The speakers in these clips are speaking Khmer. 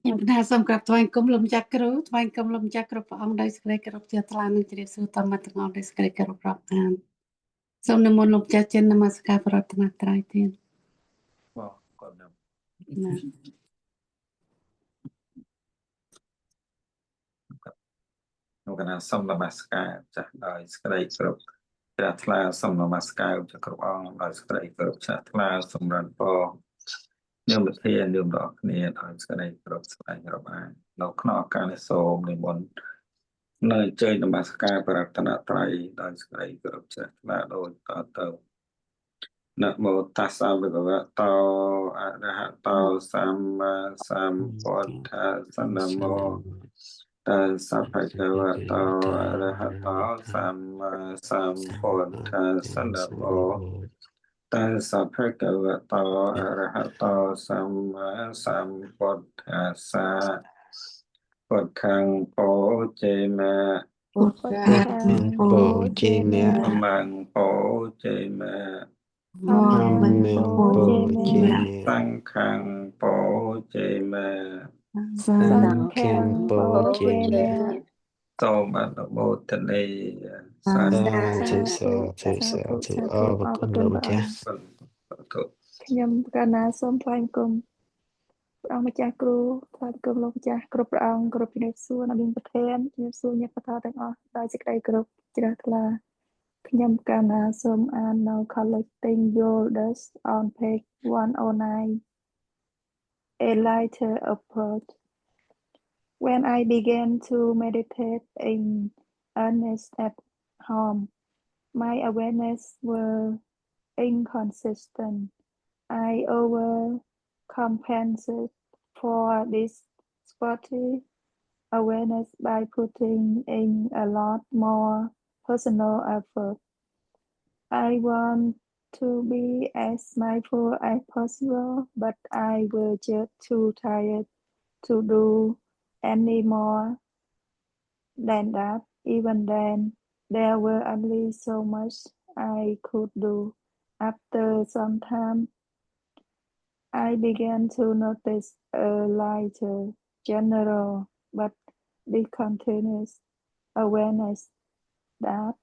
ខ្ញុំថាសូមក្រាបថ្វាយគុំលោកម្ចាស់គ្រូថ្វាយគុំលោកម្ចាស់គ្រប់ព្រះអង្គដោយសេចក្តីគោរពជ្រះថ្លានិងជ្រាបសួរតាមទាំងអស់ដោយសេចក្តីគោរពរាប់អានសូមនិមន្តលោកម្ចាស់ចិននមស្ការប្រតនត្រ័យទៀតបងគាត់ណាខ្ញុំកណាសូមនមស្ការចាស់ដោយសេចក្តីគោរពជ្រះថ្លាសូមនមស្ការចាស់គ្រប់អង្គដោយសេចក្តីគោរពជ្រះថ្លាសម្រាប់ពរញោមធានញោមទាំងគ្នាដោយសេចក្តីគោរពស្វែងរកអាននៅក្នុងឱកាសនេះសូមនិមន្តនៅជ័យនមស្ការប្រតនត្រ័យដោយសេចក្តីគោរពជ្រះថ្លាដោយតទៅนะโมตัสสะภะคะวะโตอะระหะโตสัมมาสัมพุทธัสสะนะโมตัสสะภะคะวะโตอะระหะโตสัมมาสัมพุทธัสสะนะโมตัสสะภะคะวะโตอะระหะโตสัมมาสัมพุทธัสสะพุทธังโพเจมะពុទ្ធកាពោជេមៈ ธัมมังโพเจมะធម្មងពោជេមៈ สังฆังโปเจมะ សង្ឃំពោជេមៈ សូមអនុមោទនាសាធុ អរគុណលោកម្ចាស់ ខ្ញុំកណាសូមថ្លែងគុំព្រះអង្គម្ចាស់គ្រូថ្លែងគុំលោកម្ចាស់គ្រប់ព្រះអង្គគ្រប់ជំរាបសួរអ្នកមានប្រធានជំរាបសួរញាតិបតាទាំងអស់ដោយសេចក្តីគោរពជ្រះថ្លាខ្ញុំកណាសូមអាននៅ collecting boulders on page 109 a lighter approach when I began to meditate in earnest at home my awareness were inconsistent I overcompensated for this spotty awareness by putting in a lot more personal effort. I want to be as mindful as possible, but I was just too tired to do any more than that. Even then, there were only so much I could do. After some time, I began to notice a lighter, general, but discontinuous awareness that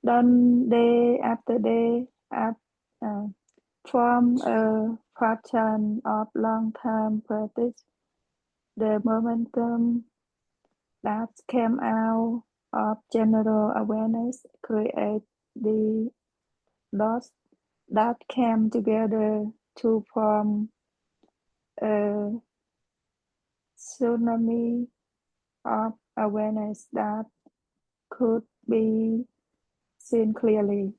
done day after day from a pattern of long-term practice. The momentum that came out of general awareness created the dots that came together to form a tsunami of awareness that could be seen clearly.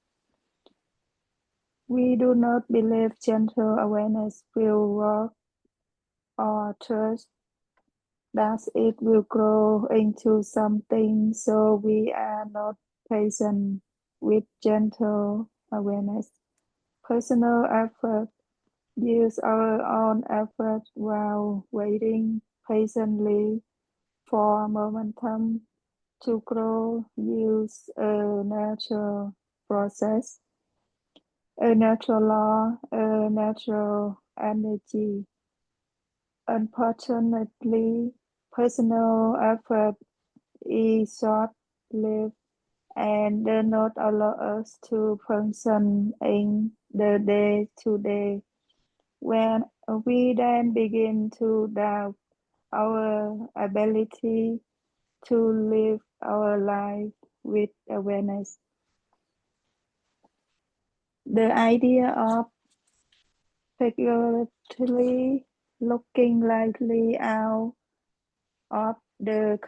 We do not believe gentle awareness will work or trust that it will grow into something, so we are not patient with gentle awareness. Personal effort use our own effort while waiting patiently for momentum to grow. Use a natural process, a natural law, a natural energy. Unfortunately, personal effort is short-lived and does not allow us to function in the day-to-day. When we then begin to doubt our ability to live our life with awareness. The idea of figuratively looking lightly out of the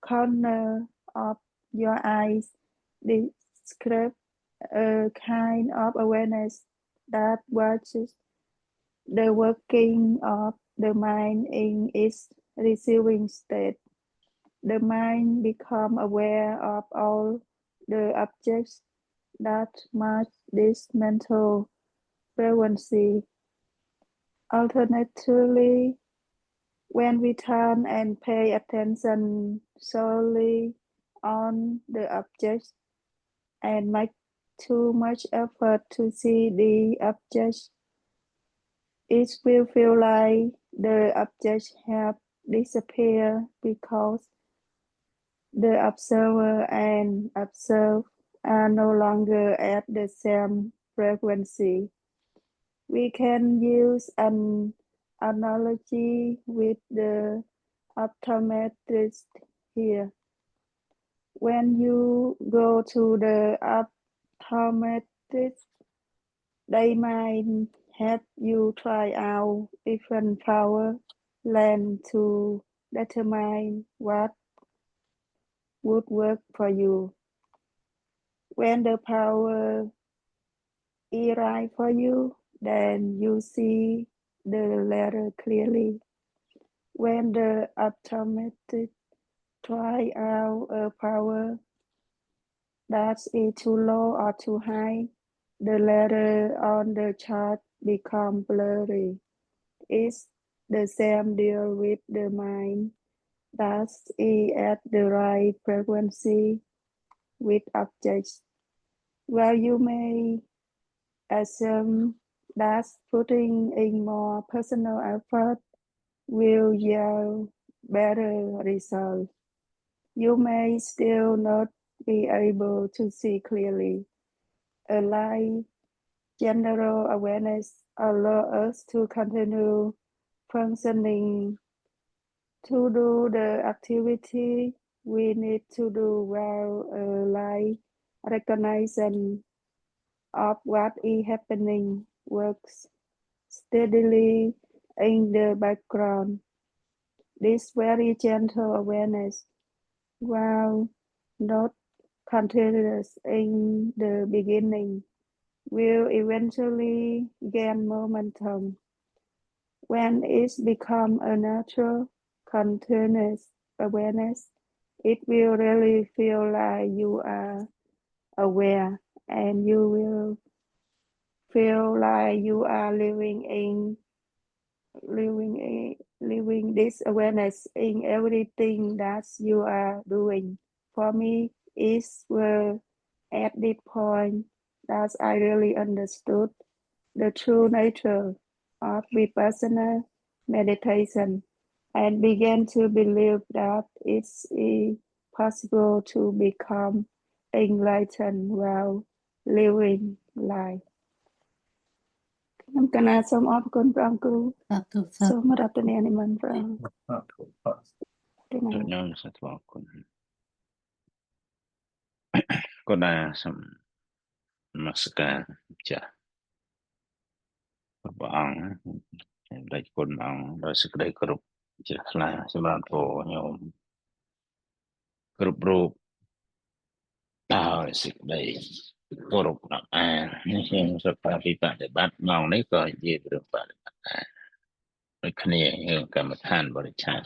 corner of your eyes describes a kind of awareness that watches the working of the mind in its receiving state. The mind becomes aware of all the objects that match this mental frequency. Alternatively, when we turn and pay attention solely on the objects and make too much effort to see the objects, it will feel like the objects have disappeared because the observer and observed are no longer at the same frequency. We can use an analogy with the optometrist here. When you go to the optometrist, they might have you try out different power lens to determine what would work for you. When the power is right for you, then you see the letter clearly. When the optometrist try out a power that is too low or too high, the letter on the chart become blurry. It's the same deal with the mind that is at the right frequency with objects. While you may assume that putting in more personal effort will yield better results, you may still not be able to see clearly. A light general awareness allows us to continue functioning to do the activity we need to do while a light recognition of what is happening works steadily in the background. This very gentle awareness, while not continuous in the beginning, will eventually gain momentum. When it becomes a natural, continuous awareness, it will really feel like you are aware, and you will feel like you are living this awareness in everything that you are doing. For me, it's where at this point that I really understood the true nature of Vipassana meditation and began to believe that it's possible to become enlightened while living life. ខ្ញុំកណាសូមអរគុណព្រះអង្គគ្រូ សាធុសា សូ ធុ មរតនានិមន្តព្រះអង្គ ถูก ទេណា ខ្ញុំសូមថ្វាយគុណគុណសូមនមស្ការចាស់ព្រះអង្គខ្ញុំដេចគុណព្រះអង្គដោយសេចក្តីគោរពជ្រះថ្លាសម្រាប់ពរញោមគ្រប់រូបដោយសេចក្តីគោរពដល់អានខ្ញុំសុខពីបដិបត្តិម៉ោងនេះក៏ជារឿងបដិបត្តិដែរដូចគ្នារឿងកម្មដ្ឋានបរិច្ឆេទ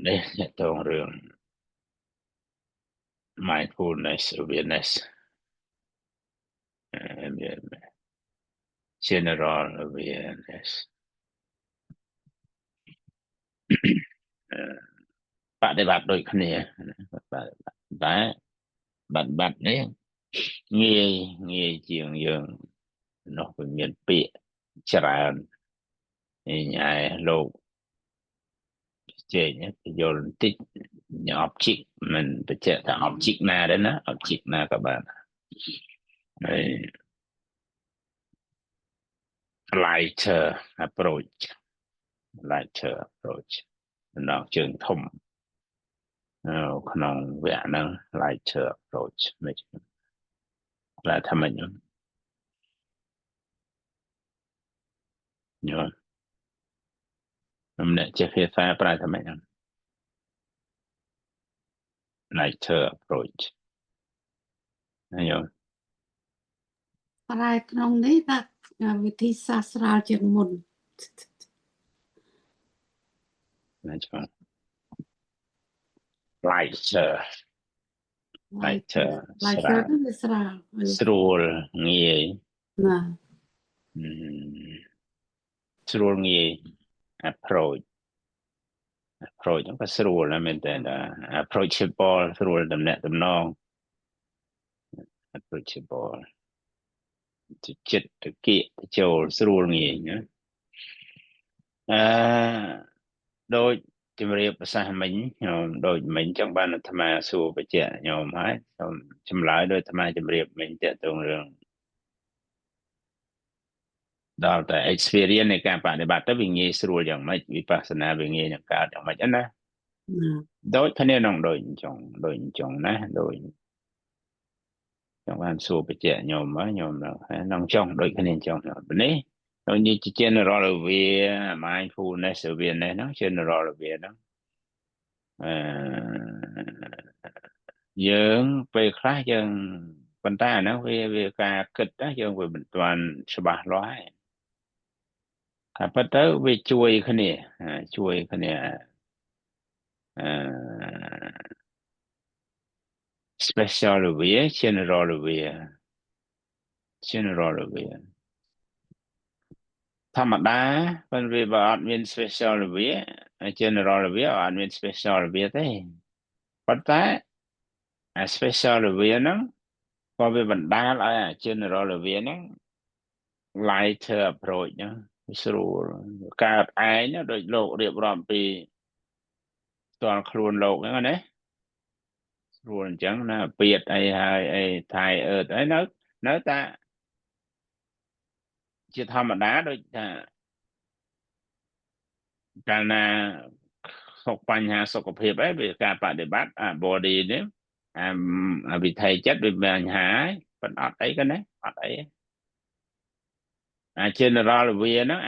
នេះតងរឿង mindfulness awareness general awareness បដិបត្តិដូចគ្នាបដិបត្តិតែបដិបត្តិនេះងាយជាងយើងនោះវាមានពាក្យច្រើនញ៉ៃលោកជែកយល់បន្តិច object មិនបញ្ជាក់ថា object ណាដែរណា object ណាក៏បានហើយ lighter approach ដល់ជើងធំក្នុងវគ្គហ្នឹង lighter approach មិនតែថាមិនញោមម្នាក់ចេះភាសាប្រែថាមិនហ្នឹង lighter approach ញោម ប្រែក្នុងនេះថាវិធីសាស្ត្រស្រាលជាងមុន ណាចុះ lighter គឺស្រាល ស្រួលងាយ ណា ស្រួលងាយ approach ហ្នឹងក៏ស្រួលដែរមែនតើ approachable ស្រួលតំណែងតំណង approachable ចិត្តទៅគៀកទៅចូលស្រួលងាយណា Đôiជំរាបប្រសាសន៍មិញខ្ញុំដូចមិញចឹងបានអាត្មាសួរបញ្ជាក់ខ្ញុំហើយសូមចម្លើយដោយអាត្មាជំរាបមិញតើតងរឿងដល់តែ experience នៃការបដិបត្តិទៅវាងាយស្រួលយ៉ាងម៉េចវិបស្សនាវាងាយនឹងកើតយ៉ាងម៉េចណា ណា ដូចគ្នានឹងដូចអញ្ចឹងដូចអញ្ចឹងណាដូចចង់បានសួរបញ្ជាក់ខ្ញុំមកខ្ញុំនឹងចង់ដូចគ្នាអញ្ចឹងនេះដូចនេះជា general aware mindfulness awareness ហ្នឹង general aware ហ្នឹងអឺយើងពេលខ្លះយើងប៉ុន្តែអាហ្នឹងវាការគិតណាយើងវាមិនទាន់ច្បាស់លាស់ហើយតែប៉ុន្តែវាជួយគ្នាជួយគ្នាអឺ special aware general aware general aware ធម្មតាប៉ុន្តែវាអត់មាន special aware general aware អត់មាន special aware ទេប៉ុន្តែអា special aware ហ្នឹងក៏វាបណ្ដាលឲ្យអា general aware ហ្នឹង lighter approach ហ្នឹងស្រួលកើតឯងណាដូចលោករៀបរាប់ពីផ្ទាល់ខ្លួនលោកហ្នឹងណាស្រួលអញ្ចឹងណាពៀតអីហើយអីថៃអឺតអីនៅតែជាធម្មតាដូចថាកាលណាបញ្ហាសុខភាពអីវាការបដិបត្តិអា body នេះអាវិថីចិត្តវាមានបញ្ហាហើយប៉ុន្តែអត់អីក៏ណាអត់អីអា general វាហ្នឹង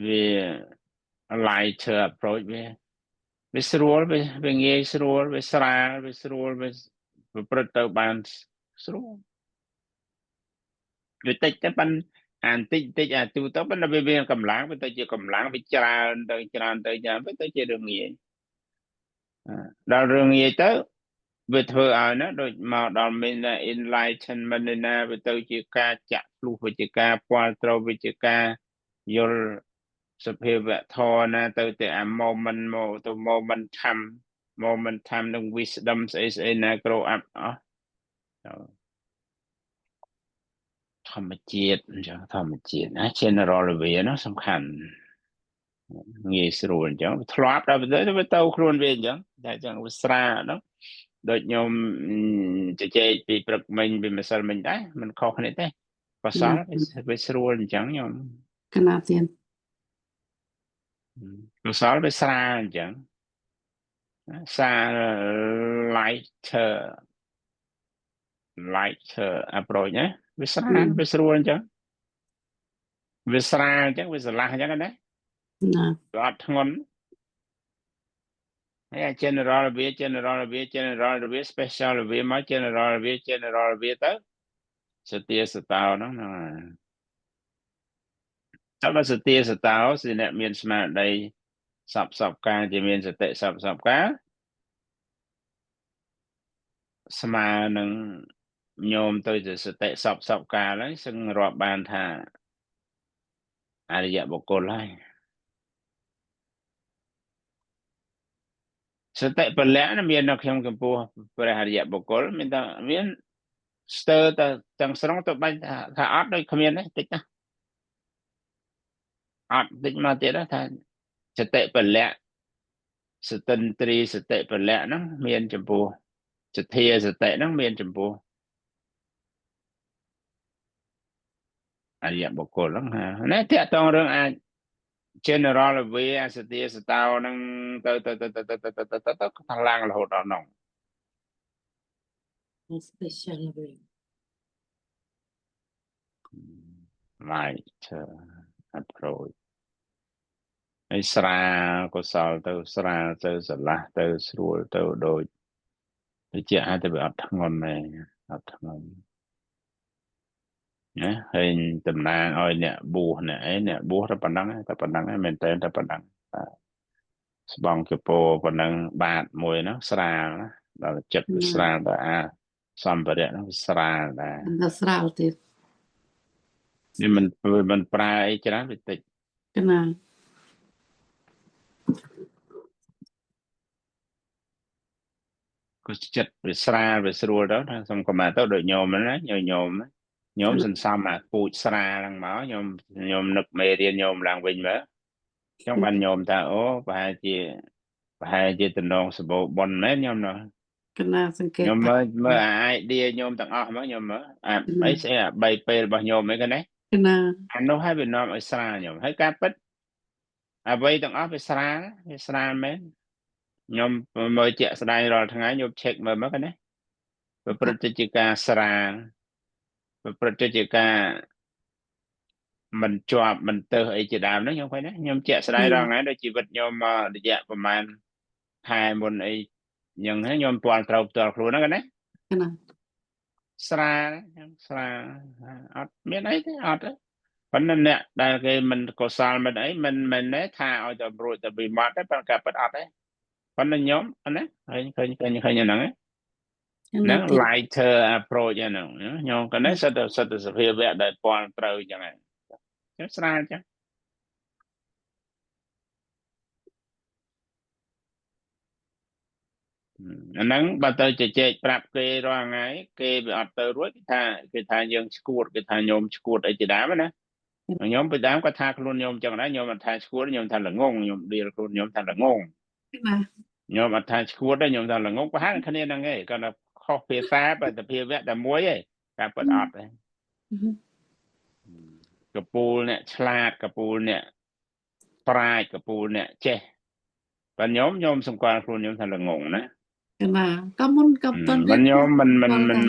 វា lighter approach វាស្រួលវាងាយស្រួលវាស្រាលវាស្រួលវាប្រព្រឹត្តទៅបានស្រួលវាតិចទៅប៉ុន្តែអានតិចអាទូទៅប៉ុន្តែវាមានកម្លាំងវាទៅជាកម្លាំងវាច្រើនទៅវាទៅជារឿងងាយដល់រឿងងាយទៅវាធ្វើឲ្យណាដូចមកដល់មាន enlightenment ណាវាទៅជាការចាក់ភ្លុះវិជ្ជាការពាល់ត្រូវវិជ្ជាការយល់សភាវៈធម៌ណាទៅតែអា moment មកទៅ momentum នឹង wisdom ស្អីណា grow up អស់ធម្មជាតិអញ្ចឹងធម្មជាតិណា general aware នោះសំខាន់ងាយស្រួលអញ្ចឹងធ្លាប់ដល់ទៅវាទៅខ្លួនវាអញ្ចឹងតែអញ្ចឹងវាស្រាលហ្នឹងដូចខ្ញុំជជែកពីព្រឹកមិញពីម្សិលមិញដែរมันខុសគ្នាទេបសល់វាស្រួលអញ្ចឹងខ្ញុំ កណាទៀត បសល់វាស្រាលអញ្ចឹងសារ lighter approach ណាវាស្រាលវាស្រួលអញ្ចឹងវាស្រាលអញ្ចឹងវាស្រឡះអញ្ចឹងណា ណា វាអត់ធ្ងន់ហើយ general aware special aware មក general aware ទៅសទាសតោហ្នឹងតែបើសទាសតោគឺអ្នកមានស្មារតីសពកាលជាមានសតិសពកាលស្មើនឹងញោមទៅជាសតិសពកាលហើយซึ่งរាប់បានថាអរិយបុគ្គលហើយសតិពលៈមាននៅក្នុងកម្ពុជាព្រះអរិយបុគ្គលមានស្ទើរតែទាំងស្រុងទៅបាញ់ថាអត់ដូចគ្មានទេតិចណាអត់តិចមកទៀតថាសតិពលៈសតិន្ទ្រីសតិពលៈហ្នឹងមានចំពោះសទ្ធាសតិហ្នឹងមានចំពោះអរិយបុគ្គលហ្នឹងណាតើតងរឿងអាច general aware សទ្ធាសតោហ្នឹងទៅខ្លាំងរហូតដល់ហ្នឹង special aware light approach ហើយស្រាលកុសលទៅស្រាលទៅស្រឡះទៅស្រួលទៅដូចជាអាចទៅវាអត់ធ្ងន់ទេអត់ធ្ងន់ណាហើយតំណាងឲ្យអ្នកបួសអ្នកបួសតែប៉ុណ្ណឹងមែនតើតែប៉ុណ្ណឹងស្បង់កពោប៉ុណ្ណឹងបាតមួយហ្នឹងស្រាលណាដល់ចិត្តវាស្រាលដល់អាសម្ភារៈហ្នឹងស្រាលដែរដល់ស្រាលទៀតនេះមិនប្រើអីច្រើនវាតិចកណាក៏ចិត្តវាស្រាលវាស្រួលទៅថាសុំកុំទៅដូចញោមណាញោម nhóm sân xăm mà pụi xa lăng mở nhóm nực mê điên nhóm làng vinh mở trong ban nhóm ta ố và hai chị tình đồng sự bộ bon mấy nhóm nó កណាសង្កេត nhóm ថា mới ai đi nhóm tặng óc mới nhóm mở mấy sẽ bay pe bao nhóm mấy cái này កណា anh nó hai bên nhóm ở xa nhóm hay cá bích bay tặng óc về xa mấy nhóm mới chạy xa đây rồi thằng ấy nhóm check mới mấy cái này và Pratica xa và Pratica mình cho mình từ ấy chỉ đàm đó không phải đấy nhóm chạy xa đây rồi ngay đó chỉ vật nhóm để dạประมาณ hai môn ấy nhưng hết nhóm toàn trâu luôn đó cái đấy កណា xa ọt miễn ấy thế ọt đấy vẫn là nè đây cái mình có sao mình ấy mình ấy tha ở cho rồi tại vì mất đấy bằng cả bất ọt đấy vẫn là nhóm anh đấy hay như này កណា nó ទៀត lighter approach như này nhóm cái đấy sẽ phải vẽ đại toàn trâu chẳng hạn chứ xa chứ anh nắng bà tơi chạy prap kê rồi ngay kê bị ọt tơi ruột cái tha dương scoot cái tha nhóm scoot ấy chỉ đá mà nè nhóm bị đám có tha luôn nhóm chẳng đấy nhóm mà tha scoot nhóm tha là ngon nhóm đi luôn nhóm tha là ngon កណា nhóm mà tha scoot đấy nhóm tha là ngon quá hát cái này năng ấy còn là khó phía xa và tập phía vẽ tập muối ấy cả bật ọt đấy cái pool nè slide cái pool nè fry cái pool nè che và nhóm xung quanh luôn nhóm tha là ngon đấy កណាក៏មុនក៏តន់ bên nhóm តា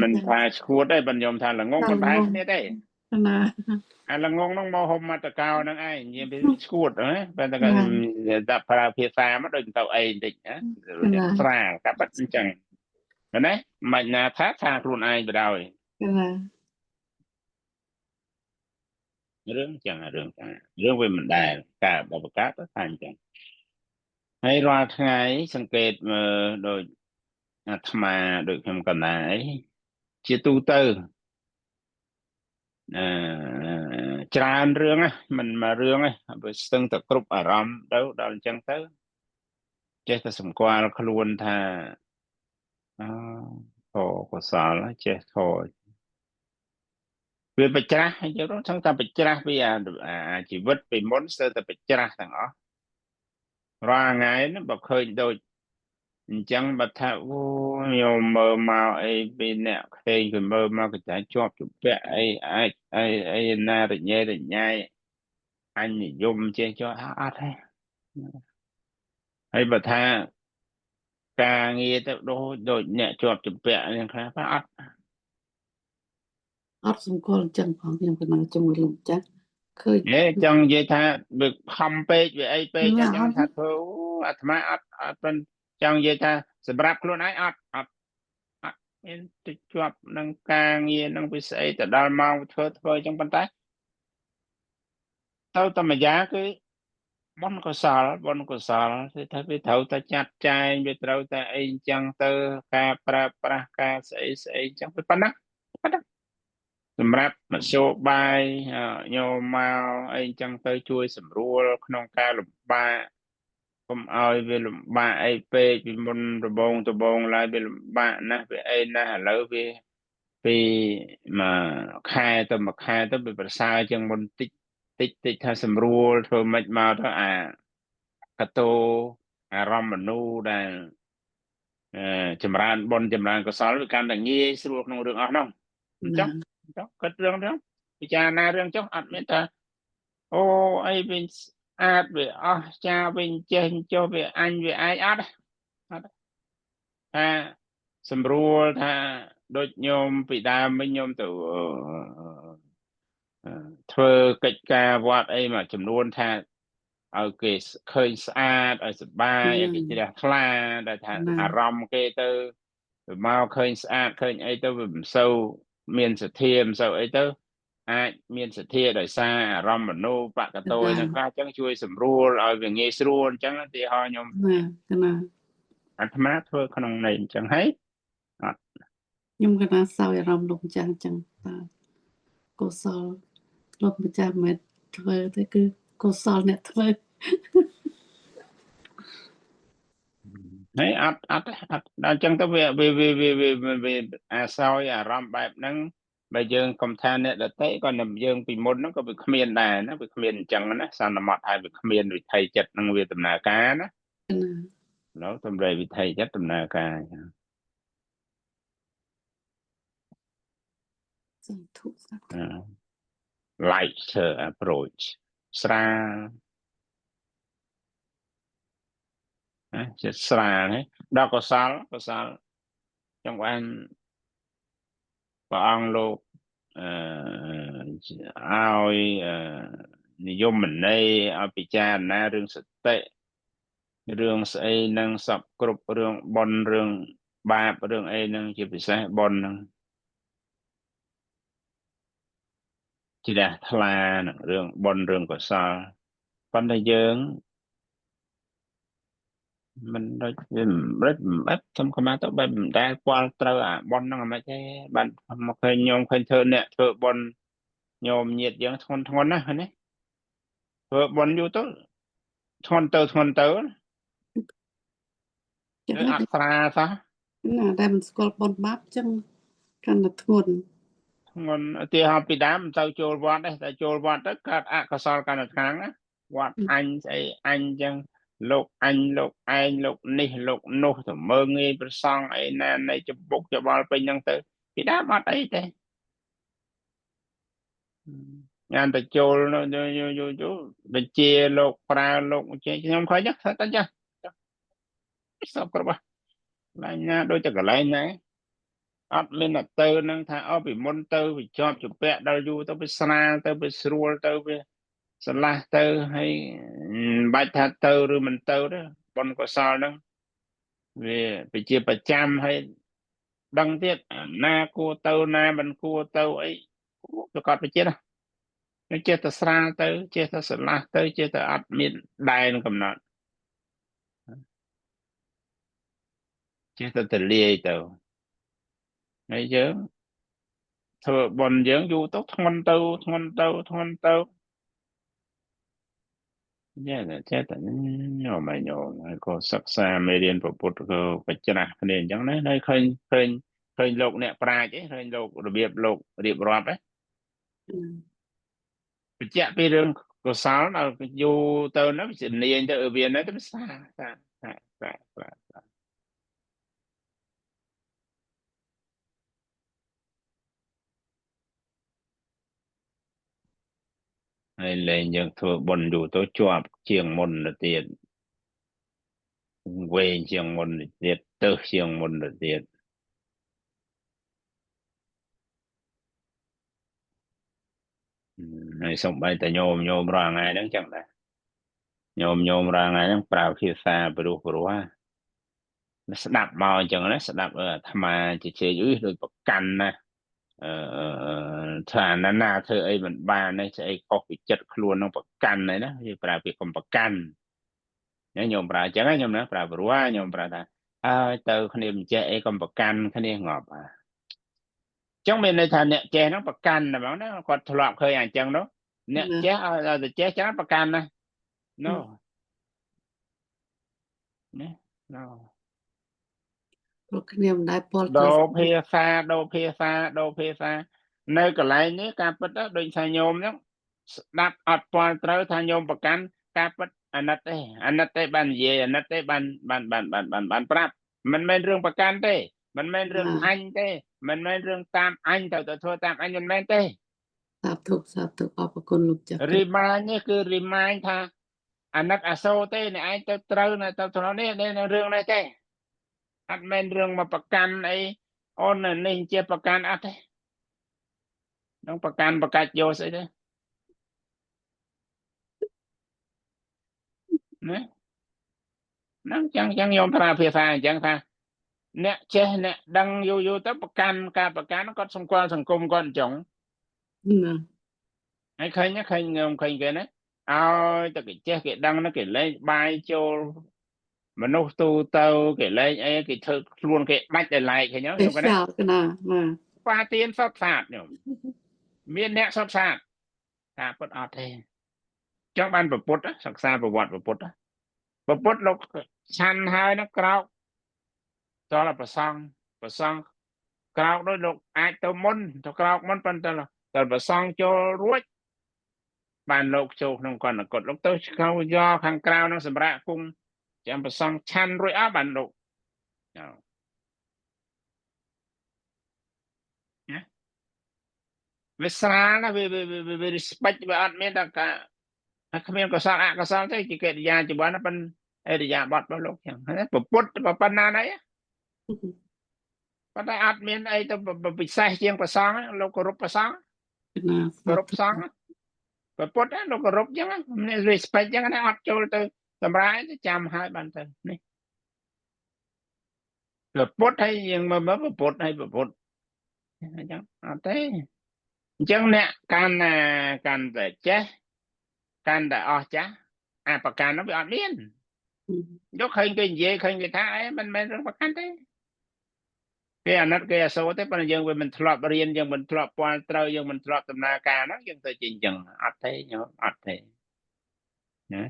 mình tha scoot đấy bên nhóm tha là ngon con bài cái này đấy កណា là ngon nó mò hôm mà tao cao năng ai nhìn bị scoot đấy bên tao tập para phía xa mất đừng tao ai định á rồi xa các bắt chẳng cái đấy mình là thác xa luôn ai vào đâu កណា rương về mình đài cả bảo cá tất thành chẳng hay ra ngàyสังเกตโดยอาตมาโดยคำกันไหนchia tu tư จราនរឿងមិនមករឿងបើស្ទឹងតែគ្រប់អារម្មណ៍ទៅដល់អញ្ចឹងទៅចេះតែសម្គាល់ខ្លួនថាអធកុសលចេះធវាបច្ច្រាស់អញ្ចឹងทั้งតែបច្ច្រាស់ពីអាជីវិតពីមុនស្ទើរតែបច្ច្រាស់ទាំងអស់រាល់ថ្ងៃហ្នឹងបើឃើញដូចអញ្ចឹងបើថាអូខ្ញុំមើលមកអីពីអ្នកផ្សេងគេមើលមកគេតែជាប់ជំពាក់អីអីណារញ៉េរញ៉ៃអញនិយមចេះចោះអត់ទេហើយបើថាការងារទៅដូចអ្នកជាប់ជំពាក់យ៉ាងខ្លះអត់ អត់សម្គាល់អញ្ចឹងផងខ្ញុំកណាជាមួយលោកម្ចាស់ឃើញ ចង់និយាយថាវាខំពេកវាអីពេកអញ្ចឹងថាធ្វើអាត្មាអត់មិនចង់និយាយថាសម្រាប់ខ្លួនឯងអត់មានទៅជាប់នឹងការងារនឹងវាស្អីទៅដល់ម៉ោងធ្វើអញ្ចឹងប៉ុន្តែទៅតែម្យ៉ាងគឺបុណ្យកុសលគឺថាវាត្រូវតែចាត់ចែងវាត្រូវតែអីអញ្ចឹងទៅការប្រើប្រាស់ការស្អីអញ្ចឹងវាប៉ុណ្ណាសម្រាប់មធ្យោបាយញោមមកអីអញ្ចឹងទៅជួយសម្រួលក្នុងការលំបាកកុំឲ្យវាលំបាកអីពេកពីមុនដំបងឡើយវាលំបាកណាស់វាអីណាស់ឥឡូវវាពីមួយខែទៅមួយខែទៅវាប្រសើរជាងមុនតិចថាសម្រួលធ្វើមិនមកទៅកតោអារម្មណ៍មនុស្សដែលចម្រើនបុណ្យចម្រើនកុសលវាកាន់តែងាយស្រួលក្នុងរឿងអស់នោះអញ្ចឹងគិតរឿងហ្នឹងពិចារណារឿងចុះអត់មានថាអូអីវិញអាចវាអស់ចាវិញចេះចុះវាអញវាឯងអត់ថាសម្រួលថាដូចញោមពីដើមវិញញោមទៅធ្វើកិច្ចការវត្តអីមួយចំនួនថាឲ្យគេឃើញស្អាតឲ្យសប្បាយឲ្យគេជ្រះថ្លាដែលថាអារម្មណ៍គេទៅមកឃើញស្អាតឃើញអីទៅវាមិនសូវមានសទ្ធាមិនសូវអីទៅអាចមានសទ្ធាដោយសារអារម្មណ៍មនុស្សបកតយនឹងខ្លះអញ្ចឹងជួយសម្រួលឲ្យវាងាយស្រួលអញ្ចឹងទីហោខ្ញុំអាត្មាធ្វើក្នុងន័យអញ្ចឹងហើយអត់ខ្ញុំកណាសោយអារម្មណ៍លោកម្ចាស់អញ្ចឹងតើកុសលលោកម្ចាស់មិនធ្វើទេគឺកុសលអ្នកធ្វើហើយអត់ដល់អញ្ចឹងទៅវាអាស្រ័យអារម្មណ៍បែបហ្នឹង bây giờ cầm than này là tế còn nằm dương bị môn nó có bị khmiên đài nó bị khmiên chẳng nó sao nó mọt hay bị khmiên bị thay chất năng về tầm nà cá nó ណា nó tầm đây bị thay chất tầm nà cá សាធុសាធុ lighter approach ស្រាល ចិត្តស្រាលហ្នឹងដល់កុសលចង់បានព្រះអង្គលោកឲ្យនិយមន័យឲ្យពិចារណារឿងសតិរឿងស្អីនឹងសពគ្រប់រឿងបុណ្យរឿងបាបរឿងអីនឹងជាពិសេសបុណ្យនឹងជារះថ្លានឹងរឿងបុណ្យរឿងកុសលប៉ុន្តែយើងមិនដូចវាមិនបែបខ្ញុំខំទៅបែបមិនដែលពាល់ត្រូវអាប៉ុនហ្នឹងមិនទេបានមកឃើញញោមឃើញធ្វើអ្នកធ្វើប៉ុនញោមញាតយើងធ្ងន់ណាស់នេះធ្វើប៉ុនយូរទៅធ្ងន់ទៅ ចា គឺអត់ស្រាសោះ ណាដែលមិនស្គាល់បុណ្យបាបចឹងកាន់តែធ្ងន់ ធ្ងន់ឧទាហរណ៍ពីដើមទៅចូលវត្តទេតែចូលវត្តទៅកើតអកុសលកាន់តែខ្លាំងណាវត្តអញស្អីអញចឹងលោកអញលោកឯងលោកនេះលោកនោះទៅមើងងាយប្រសងអីណានៃច្បុកច្បល់ពេញហ្នឹងទៅពីដើមអត់អីទេញ៉ាំតែចូលយូបញ្ជាលោកប្រើលោកបញ្ជាខ្ញុំឃើញទៅចាសពគ្រប់កន្លែងណាដូចតែកន្លែងណាអត់មានទៅនឹងថាអពីមុនទៅវាជាប់ជំពាក់ដល់យូរទៅវាស្រាលទៅវាស្រួលទៅវាស្រឡះទៅហើយបាច់ថាទៅឬមិនទៅទេបុណ្យកុសលហ្នឹងវាជាប្រចាំហើយដឹងទៀតណាគួរទៅណាមិនគួរទៅអីប្រកបវិជាណាចេះតែស្រាលទៅចេះតែស្រឡះទៅចេះតែអត់មានដែនកំណត់ចេះតែទលាយទៅហើយយើងធ្វើបុណ្យយើងយូរទៅធ្ងន់ទៅចេះតែញោមហើយក៏សិក្សាមេរៀនពុទ្ធក៏បច្រាស់គ្នាអញ្ចឹងណាហើយឃើញលោកអ្នកប្រាជ្ញឯងឃើញលោករបៀបលោករៀបរាប់ឯងបញ្ជាក់ពីរឿងកុសលដល់យូរទៅនោះវានាងទៅវានៅទៅសាហើយលែងយើងធ្វើបុណ្យយូរទៅជាប់ជាងមុនទៅទៀតវែងជាងមុនទៅទៀតទៅជាងមុនទៅទៀតហើយសំបីតែញោមរាល់ថ្ងៃហ្នឹងចឹងដែរញោមរាល់ថ្ងៃហ្នឹងប្រើភាសាព្រោះស្ដាប់មកអញ្ចឹងណាស្ដាប់អាត្មាជជែកដូចប្រកាន់ណាថាណាធ្វើអីមិនបានទេស្អីខុសពីចិត្តខ្លួននឹងប្រកាន់ហ្នឹងណាវាប្រើពាក្យកុំប្រកាន់ញោមប្រើអញ្ចឹងញោមណាប្រើព្រោះញោមប្រើថាហើយទៅគ្នាមិនចេះអីកុំប្រកាន់គ្នាងាប់ចឹងមានន័យថាអ្នកចេះហ្នឹងប្រកាន់តែហ្មងណាគាត់ធ្លាប់ឃើញអញ្ចឹងនោះអ្នកចេះឲ្យតែចេះច្រើនប្រកាន់ណានោះព្រោះគ្នាមិនដែលពលដូរភាសានៅកន្លែងនេះការពិតដូចថាញោមហ្នឹងស្ដាប់អត់ពាល់ត្រូវថាញោមប្រកាន់ការពិតអាណិតទេបាននិយាយអាណិតទេបានប្រាប់មិនមែនរឿងប្រកាន់ទេមិនមែនរឿងអញទេមិនមែនរឿងតាមអញទៅធ្វើតាមអញមិនមែនទេសាធុអរគុណលោកចាស់ remind នេះគឺ remind ថាអាណិតអាសូរទេអ្នកឯងទៅត្រូវនៅទៅត្រង់នេះរឿងនេះទេអត់មែនរឿងមកប្រកាន់អីអូននេះជាប្រកាន់អត់ទេនឹងប្រកាន់ប្រកាច់យកស្អីទេណាហ្នឹងចឹងញោមប្រើភាសាអញ្ចឹងថាអ្នកចេះអ្នកដឹងយូរទៅប្រកាន់ការប្រកាន់គាត់សម្គាល់សង្គមគាត់អញ្ចឹងណាហើយឃើញញោមឃើញគេណាឲ្យតែគេចេះគេដឹងគេលេងបាយចូលមនុស្សទូទៅគេលេងអីគេធ្វើខ្លួនគេដាច់តែឡែកឃើញទេខ្ញុំណាប៉ាទៀនសតសាតញោមមានអ្នកសតសាតថាពុតអត់ទេចង់បានប្រពុតសិក្សាប្រវត្តិប្រពុតលោកឆាន់ហើយនោះក្រោកតើប្រសង ក្រោកដោយលោកអាចទៅមុនទៅក្រោកមុនប៉ុន្តែតែប្រសងចូលរួចបានលោកចូលក្នុងកណ្ដកត់លោកទៅខៅយកខាងក្រៅនឹងសម្រាប់គង់ចាំប្រសងឆាន់រួចអស់បានលោកវាស្រាលណាវា respect វាអត់មានដល់ការគ្មានកសលអកុសលទេជាកិរិយាជីវ័នប៉ុនអរិយាបទរបស់លោកចឹងពុទ្ធប៉ុណ្ណាណៃប៉ុន្តែអត់មានអីទៅពិសេសជាងប្រសងលោកគោរពប្រសងគោរពប្រសងពុទ្ធលោកគោរពចឹងមាន respect ចឹងណាអត់ចូលទៅសម្រាប់ទៅចាំហើយបានទៅនេះពុទ្ធហើយយើងមើលពុទ្ធហើយពុទ្ធអញ្ចឹងអត់ទេអញ្ចឹងអ្នកកាន់តែចេះកាន់តែអស់ចាស់អាប្រកាន់នោះវាអត់មានយកឃើញគេនិយាយឃើញគេថាអីមិនមែនរឿងប្រកាន់ទេគេអាណិតគេអសូរទេប៉ុន្តែយើងវាមិនធ្លាប់រៀនយើងមិនធ្លាប់ពាល់ត្រូវយើងមិនធ្លាប់ដំណើរការហ្នឹងយើងទៅជាអញ្ចឹងអត់ទេញោមអត់ទេណា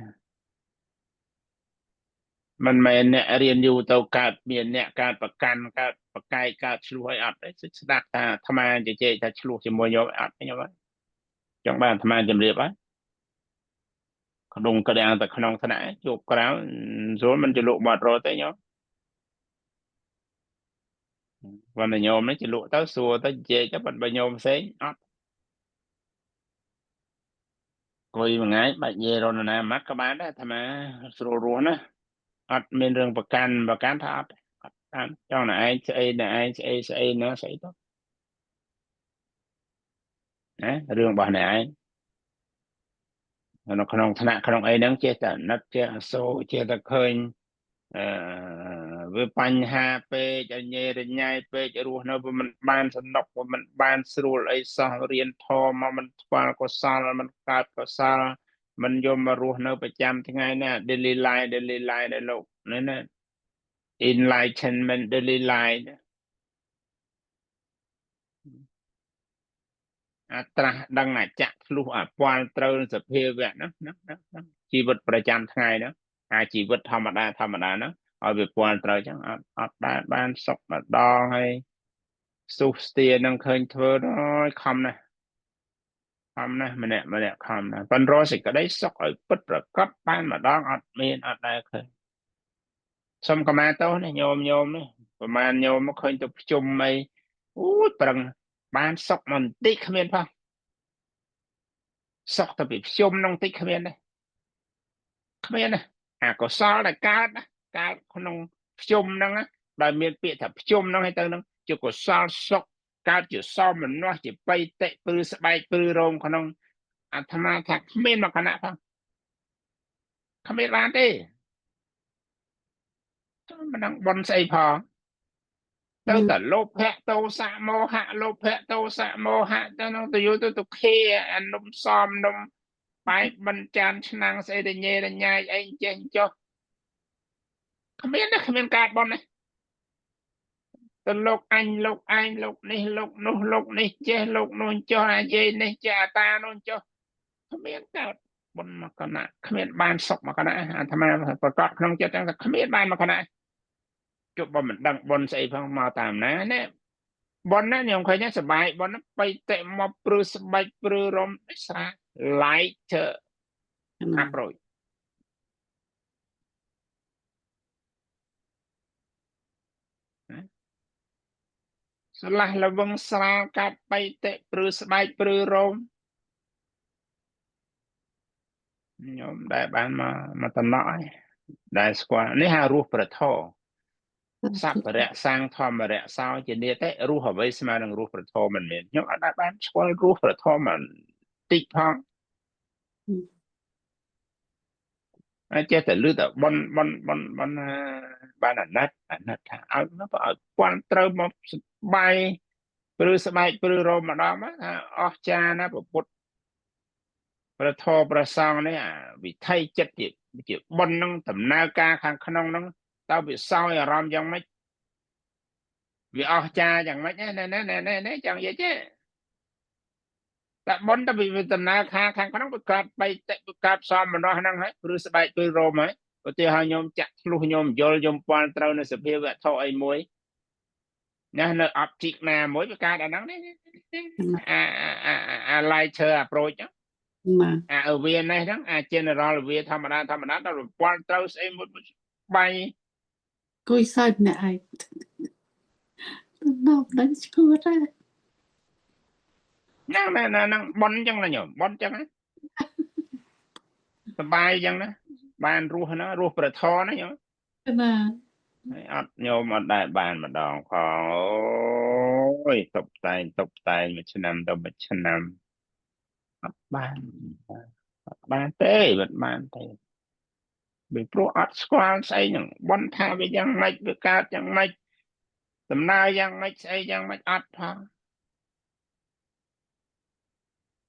មិនមែនអ្នករៀនយូរទៅកើតមានអ្នកកើតប្រកាន់កើតប្រកែកកើតឆ្លោះអីអត់ទេស្ដាប់ថាអាត្មាជជែកថាឆ្លោះជាមួយញោមអត់ទេញោមចង់បានអាត្មាជំរាបហើយក្នុងក្តាំងតែក្នុងថ្នាក់ជួបក្រៅស្រួលមិនចលក់បាត់រត់ទេញោមวันนี้โยมนี่จะលក់ទៅសួរទៅជែកទៅបាត់បើញោមផ្សេងអត់គួយមួយថ្ងៃបាច់និយាយរនណាម៉ាត់ក៏បានដែរអាត្មាស្រួលរស់ណាអត់មានរឿងប្រកាន់ថាអត់បានចង់តែឯងស្អីតែឯងស្អីណាស្អីទៅណារឿងរបស់អ្នកឯងក្នុងថ្នាក់ក្នុងអីហ្នឹងចេះតែអាណិតចេះអសូរចេះតែឃើញវាបញ្ហាពេកញ៉េរញ៉ៃពេករស់នៅវាមិនបានសំណុកវាមិនបានស្រួលអីសោះរៀនធម៌មកមិនស្គាល់កុសលមិនកើតកុសលមិនយមមករស់នៅប្រចាំថ្ងៃណា daily life ដែលលោកនេះណា enlightenment daily life អាត្រាស់ដឹងអាចាក់ធ្លុះអាពាល់ត្រូវសភាវៈហ្នឹងជីវិតប្រចាំថ្ងៃហ្នឹងអាជីវិតធម្មតាហ្នឹងឲ្យវាពាល់ត្រូវចឹងអត់បានសុខម្ដងហើយសុខស្ទានឹងឃើញធ្វើដល់ខំណាស់ម្នាក់ខំណាស់ប៉ុន្តែសេចក្តីសុខឲ្យពិតប្រកបបានម្ដងអត់មានអត់ដែលឃើញសុំកម្មាទោសនេះញោមនេះប្រហែលញោមមកឃើញទៅប្រជុំអីអូយប្រឹងបានសុខបន្តិចគ្មានផងសុខទៅពីប្រជុំនឹងតិចគ្មានទេគ្មានណាអកុសលដែលកើតក្នុងប្រជុំហ្នឹងដែលមានពាក្យថាប្រជុំហ្នឹងឲ្យទៅហ្នឹងជាកុសលសុខកើតជាសមនស្សជាបៃតិពឺស្បែកពឺរោមក្នុងអាត្មាថាគ្មានមកគណៈផងគ្មានបានទេមិនដឹងបនស្អីផងទៅតែលោភៈទោសៈមោហៈលោភៈទោសៈមោហៈទៅនោះទៅយកទៅខេអានំសមនំបែកបញ្ចានឆ្នាំងស្អីទៅញ៉េរញ៉ាយអីចេះចុះគ្មានការបនទេទៅលោកអញលោកឯងលោកនេះលោកនោះលោកនេះចេះលោកនោះចុះអាយាយនេះចេះអាតានោះចុះគ្មានកើតបុណ្យមកគណៈគ្មានបានសុខមកគណៈអាត្មាប្រកាសក្នុងចិត្តថាគ្មានបានមកគណៈជប់បើមិនដឹងបុណ្យស្អីផងមកតាមណានេះបុណ្យណាខ្ញុំឃើញសបាយបុណ្យបៃតិមកព្រឺស្បែកព្រឺរំស្រា like អាប់រយស្លាស់លវឹងស្រាលកាត់បៃតិព្រឺស្បែកព្រឺរោមខ្ញុំដែលបានមកតំណក់ហើយដែលស្គាល់នេះហៅរស់ប្រធសัพពរៈសាំងធម្មរៈសោជានិតិរស់អ្វីស្មើនឹងរស់ប្រធមិនមែនខ្ញុំអត់បានស្គាល់រស់ប្រធមិនតិចផងចេះតែលឺតែបនបានអាណិតថាឲ្យពាន់ត្រូវមកស្បែកព្រឺស្បែកព្រឺរោមម្ដងមកថាអស្ចារ្យណាពុទ្ធប្រធប្រសងនេះវិថីចិត្តជាបននឹងដំណើរការខាងក្នុងហ្នឹងតើវាសោយអារម្មណ៍យ៉ាងម៉េចវាអស្ចារ្យយ៉ាងម៉េចណែចង់និយាយទេតែបនទៅវាដំណើរការខាងក្នុងវាកើតបៃតិវាកើតសមនស្សហ្នឹងហើយព្រឺស្បែកព្រឺរោមហើយឧទាហរណ៍ខ្ញុំចាក់ឆ្លុះខ្ញុំយល់ខ្ញុំពាល់ត្រូវនៅសភាវៈធអីមួយ nha nó object nè mỗi cái cái đã nắng đấy lighter approach đó ណា ở viên này đó general viên thầm đa đó là quan trâu xem một bay គួយសើចម្នាក់ឯងដល់ដល់ឈួតហើយ năng bón chẳng là nhở bón chẳng á bay chẳng đó bàn ruột bờ thò nó nhở ណា ọt nhôm ọt đại bàn mà đòn khó ôi tục tay mà chân nằm đâu mà chân nằm bàn tê bật bàn tê bị pro ọt squal say nhở bón tha với giang mạch với cát giang mạch tầm nay giang mạch say giang mạch ọt ha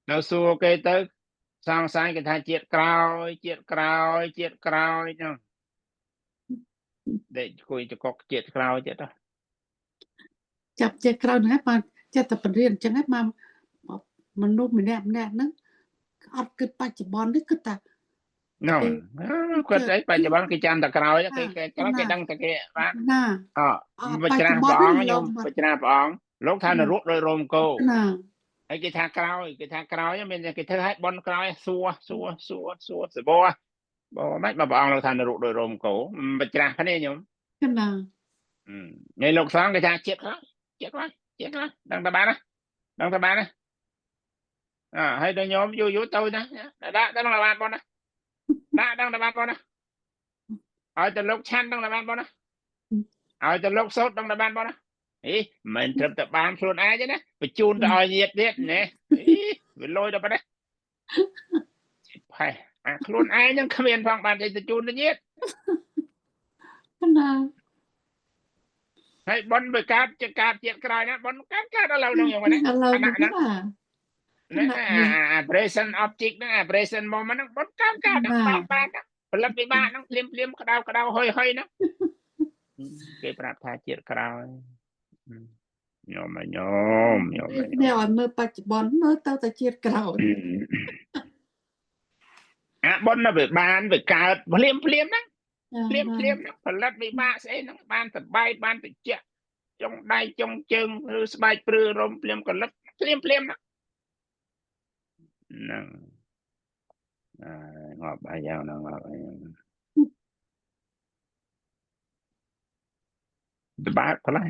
nó xua cái tới sang sai cái thằng chết cào nhở đểคุยจะกอกchết cào chết đó ចាប់ចេះក្រោយហ្នឹងហើយបានចេះតែបរៀនអញ្ចឹងហើយមកមនុស្សម្នាក់ហ្នឹងអត់គិតបច្ចុប្បន្ននេះគិតតែ nó quên đấy bây giờ bán cái chăn ta cào ấy cái đăng ta cái bán ណា bây giờ bỏng nhung bây giờ bỏng lúc thay nó rút rồi rôm cô ណា cái thằng cào ấy mình cái thứ hai bon cào xua sờ bo mấy mà bỏng lúc thay nó rút rồi rôm cô bây giờ cái này nhung ណា ngày lúc sáng cái thằng chết đó đăng ta bán á hay đôi nhóm vô tôi nè đã đang là bạn con nè đang là bạn con nè ở từ lúc chăn đang là bạn con nè ở từ lúc sốt đang là bạn con nè ý mình tập bàn luôn ai chứ nè phải chun rồi nhiệt nè ý phải lôi đâu đây phải luôn ai nhưng không yên phòng bàn thì chun nó nhiệt ណា hay bón với cát chết cài nè bón cát đó lâu đâu nhiều mà nè ឥឡូវនេះណា present object ណា present moment ហ្នឹងបត់កាត់បានផលិតវិបាកហ្នឹងភ្លាមក្តៅហុយហ្នឹងគេប្រាប់ថាជាតិក្រោយញោម នេះឲ្យមើលបច្ចុប្បន្នមើលទៅតែជាតិក្រោយ បននៅវាបានវាកើតភ្លាមហ្នឹងផលិតវិបាកស្អីហ្នឹងបានសបាយបានតិចចុងដៃចុងជើងឬស្បែកព្រឺរំភ្លាមកលឹកភ្លាមហ្នឹងngọt ai giàu nào ngọt ai ba có lẽ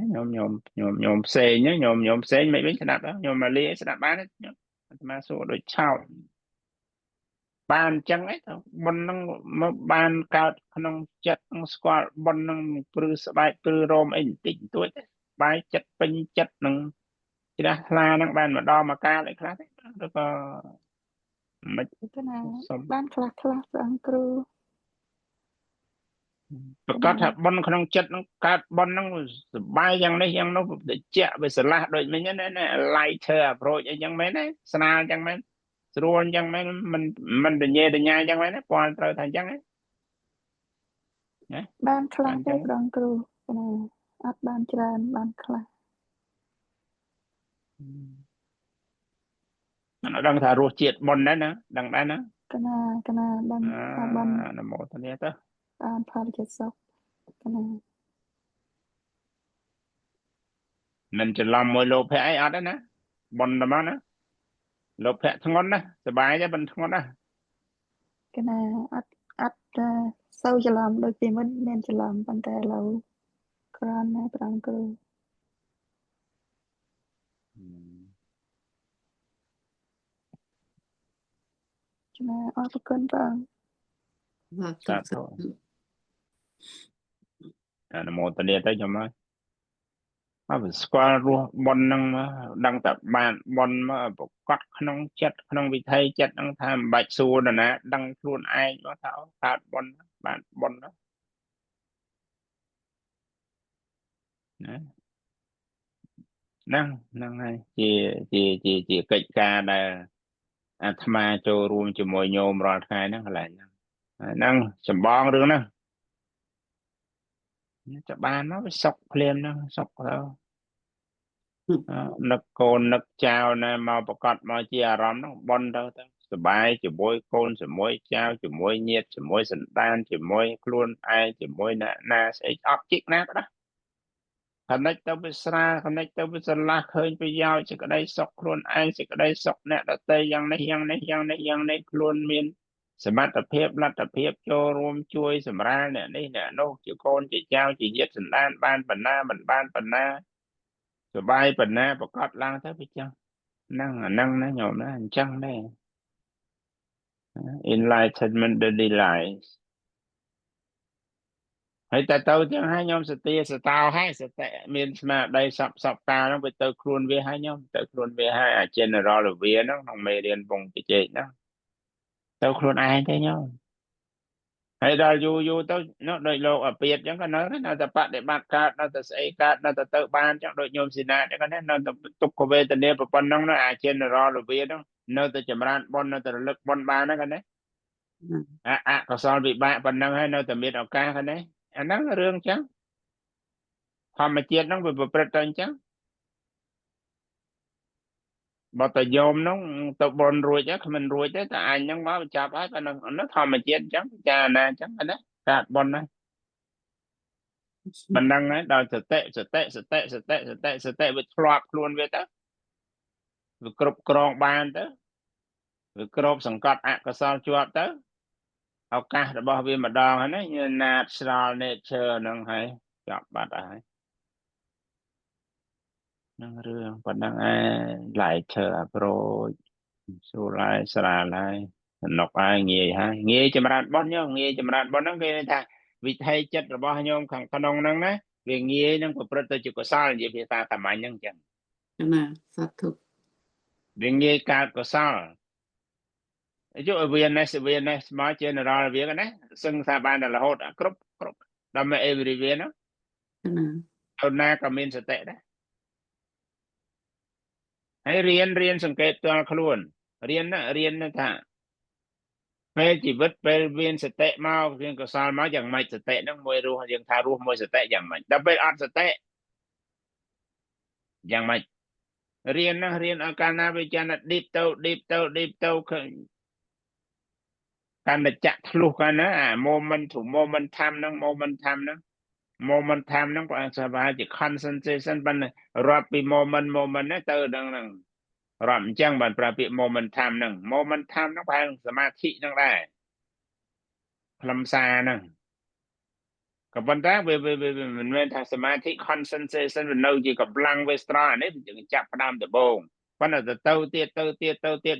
nhôm xe nhá nhôm xe mấy bên sẽ đặt đó nhôm mà lia sẽ đặt bán đấy nhá mà số đổi chào ban chẳng ấy thôi bên năng ban cao năng chất năng squat bên năng prư sbai prư rom ảnh tỉnh tuổi bài chất pin chất năng chỉ là la năng ban mà đo mà cao lại khác đó có mấy cái nào ban class ăn cừu ប្រកាសថាបនក្នុងចិត្តនឹងកើតបននឹងសបាយយ៉ាងនេះយ៉ាងនោះតិចវាស្រឡះដូចមិញណា lighter approach អីចឹងមែនទេស្នាលចឹងមែនស្រួលចឹងមែនមិនដញេដញ្ញាចឹងមែនទេពណ៌ត្រូវថាចឹងណា ban class ទេប្រងគ្រូណាអត់បានច្រើនបានខ្លះ nó đang thả ruột chiết bồn đấy nè đằng đây nè កណាបានថាបាន nó một thằng này đó បានផលចិត្តសុខកណា mình chỉ làm mỗi lô phe ấy ở đấy nè bồn là mà nè lô phe thằng ngon nè sờ bài cho bên thằng ngon nè កណាអត់សូវច្រឡំដូចពីមុនមានច្រឡំប៉ុន្តែឥឡូវក្រនណាប្រងគ្រូណាអរគុណបង sao thôi nó một thằng này tới cho mà phải square luôn bồn năng đăng tập bàn bồn mà cắt không chất không bị thay chất năng tham bạch xu rồi nè đăng luôn ai nó thảo phạt bồn bạn bồn đó năng hay chị kịch ca là tham gia cho room cho mọi nhôm rồi khai năng lại năng chấm bong được nè cho ba nó sọc lên nó sọc đâu nực cồn nực chào nè màu bọc cọt màu chia rắm nó bon đâu sờ bài chỉ môi cồn chỉ môi chào chỉ môi nhiệt chỉ môi sần tan chỉ môi luôn ai chỉ môi na sẽ ấp chiếc nát đó connectទៅវាស្រាល connect ទៅវាស្រឡះឃើញប្រយោជន៍សេចក្តីសុខខ្លួនឯងសេចក្តីសុខអ្នកដទៃយ៉ាងនេះយ៉ាងនេះយ៉ាងនេះយ៉ាងនេះខ្លួនមានសមត្ថភាពលទ្ធភាពចូលរួមជួយសម្រាលអ្នកនេះអ្នកនោះជាកូនជាចៅជាញាតិសន្តានបានបណ្ណាមិនបានបណ្ណាសបាយបណ្ណាប្រកាសឡើងទៅវាចឹងហ្នឹងអាហ្នឹងណាញោមណាអញ្ចឹងដែរ enlightenment the delight ហើយតែទៅចឹងហើយញោមសតិសតោហើយសតិមានស្មារតីសពកាលហ្នឹងវាទៅខ្លួនវាហើយញោមទៅខ្លួនវាហើយអា general វាហ្នឹងក្នុងមេរៀនវងតិចហ្នឹងទៅខ្លួនឯងទេញោមហើយដល់យូរទៅនោះដោយលោកអាពាតចឹងក៏នៅតែបដិបត្តិកើតនៅតែស្អីកើតនៅតែទៅបានចឹងដូចញោមស៊ីណាចឹងណានៅតែទុក្ខវេទនាប៉ុណ្ណឹងណាអា general វាហ្នឹងនៅតែចម្រើនបុណ្យនៅតែរលឹកបុណ្យបានហ្នឹងណាអកុសលវិបាកប៉ុណ្ណឹងហើយនៅតែមានឱកាសហ្នឹងអាហ្នឹងរឿងចឹងធម្មជាតិហ្នឹងវាប្រព្រឹត្តទៅអញ្ចឹងបើតញោមហ្នឹងទៅបនរួចហ្នឹងគ្មិនរួចទេតែអញហ្នឹងមកចាប់ហើយប៉ុណ្ណឹងហ្នឹងធម្មជាតិអញ្ចឹងចាណាអញ្ចឹងណាកើតបនណាប៉ុណ្ណឹងហើយដល់សតិវាធ្លាប់ខ្លួនវាទៅវាគ្រប់គ្រងបានទៅវាគ្របសង្កត់អកុសលជាប់ទៅឱកាសរបស់វាម្ដងហ្នឹងណា natural nature ហ្នឹងហើយចាប់បាត់ហើយនឹងរឿងប៉ុណ្ណឹងឯង lighter approach ស្រួលហើយស្រាលហើយសំណុកហើយងាយហើយងាយចម្រើនបន់ញោមងាយចម្រើនបន់ហ្នឹងគេថាវិថីចិត្តរបស់ញោមខាងក្នុងហ្នឹងណាវាងាយនឹងប្រព្រឹត្តទៅជាកុសលនិយាយភាសាសាមញ្ញហ្នឹងចឹងណាសាធុវាងាយកើតកុសលយក awareness មក general វាណាសឹងថាបានរហូតគ្រប់ដល់មក everywhere ហ្នឹងណាទៅណាក៏មានសតិដែរហើយរៀនសង្កេតផ្ទាល់ខ្លួនរៀនថាពេលជីវិតពេលមានសតិមកវាកុសលមកយ៉ាងម៉េចសតិហ្នឹងមួយរស់យើងថារស់មួយសតិយ៉ាងម៉េចដល់ពេលអត់សតិយ៉ាងម៉េចរៀនឲ្យកាលណាវាចាន deep ទៅឃើញកាន់តែចាក់ធ្លុះកាលណាអា moment to moment time ហ្នឹងបើស្វាជា concentration បានរាប់ពី moment ណាទៅដល់ហ្នឹងរាប់អញ្ចឹងបានប្រើពាក្យ moment time ហ្នឹងប្រហែលសមាធិហ្នឹងដែរខ្លឹមសារហ្នឹងក៏ប៉ុន្តែវាមិនមែនថាសមាធិ concentration វានៅជាកម្លាំងវាស្រស់នេះយើងចាប់ផ្ដើមដំបូងប៉ុន្តែទៅទៀត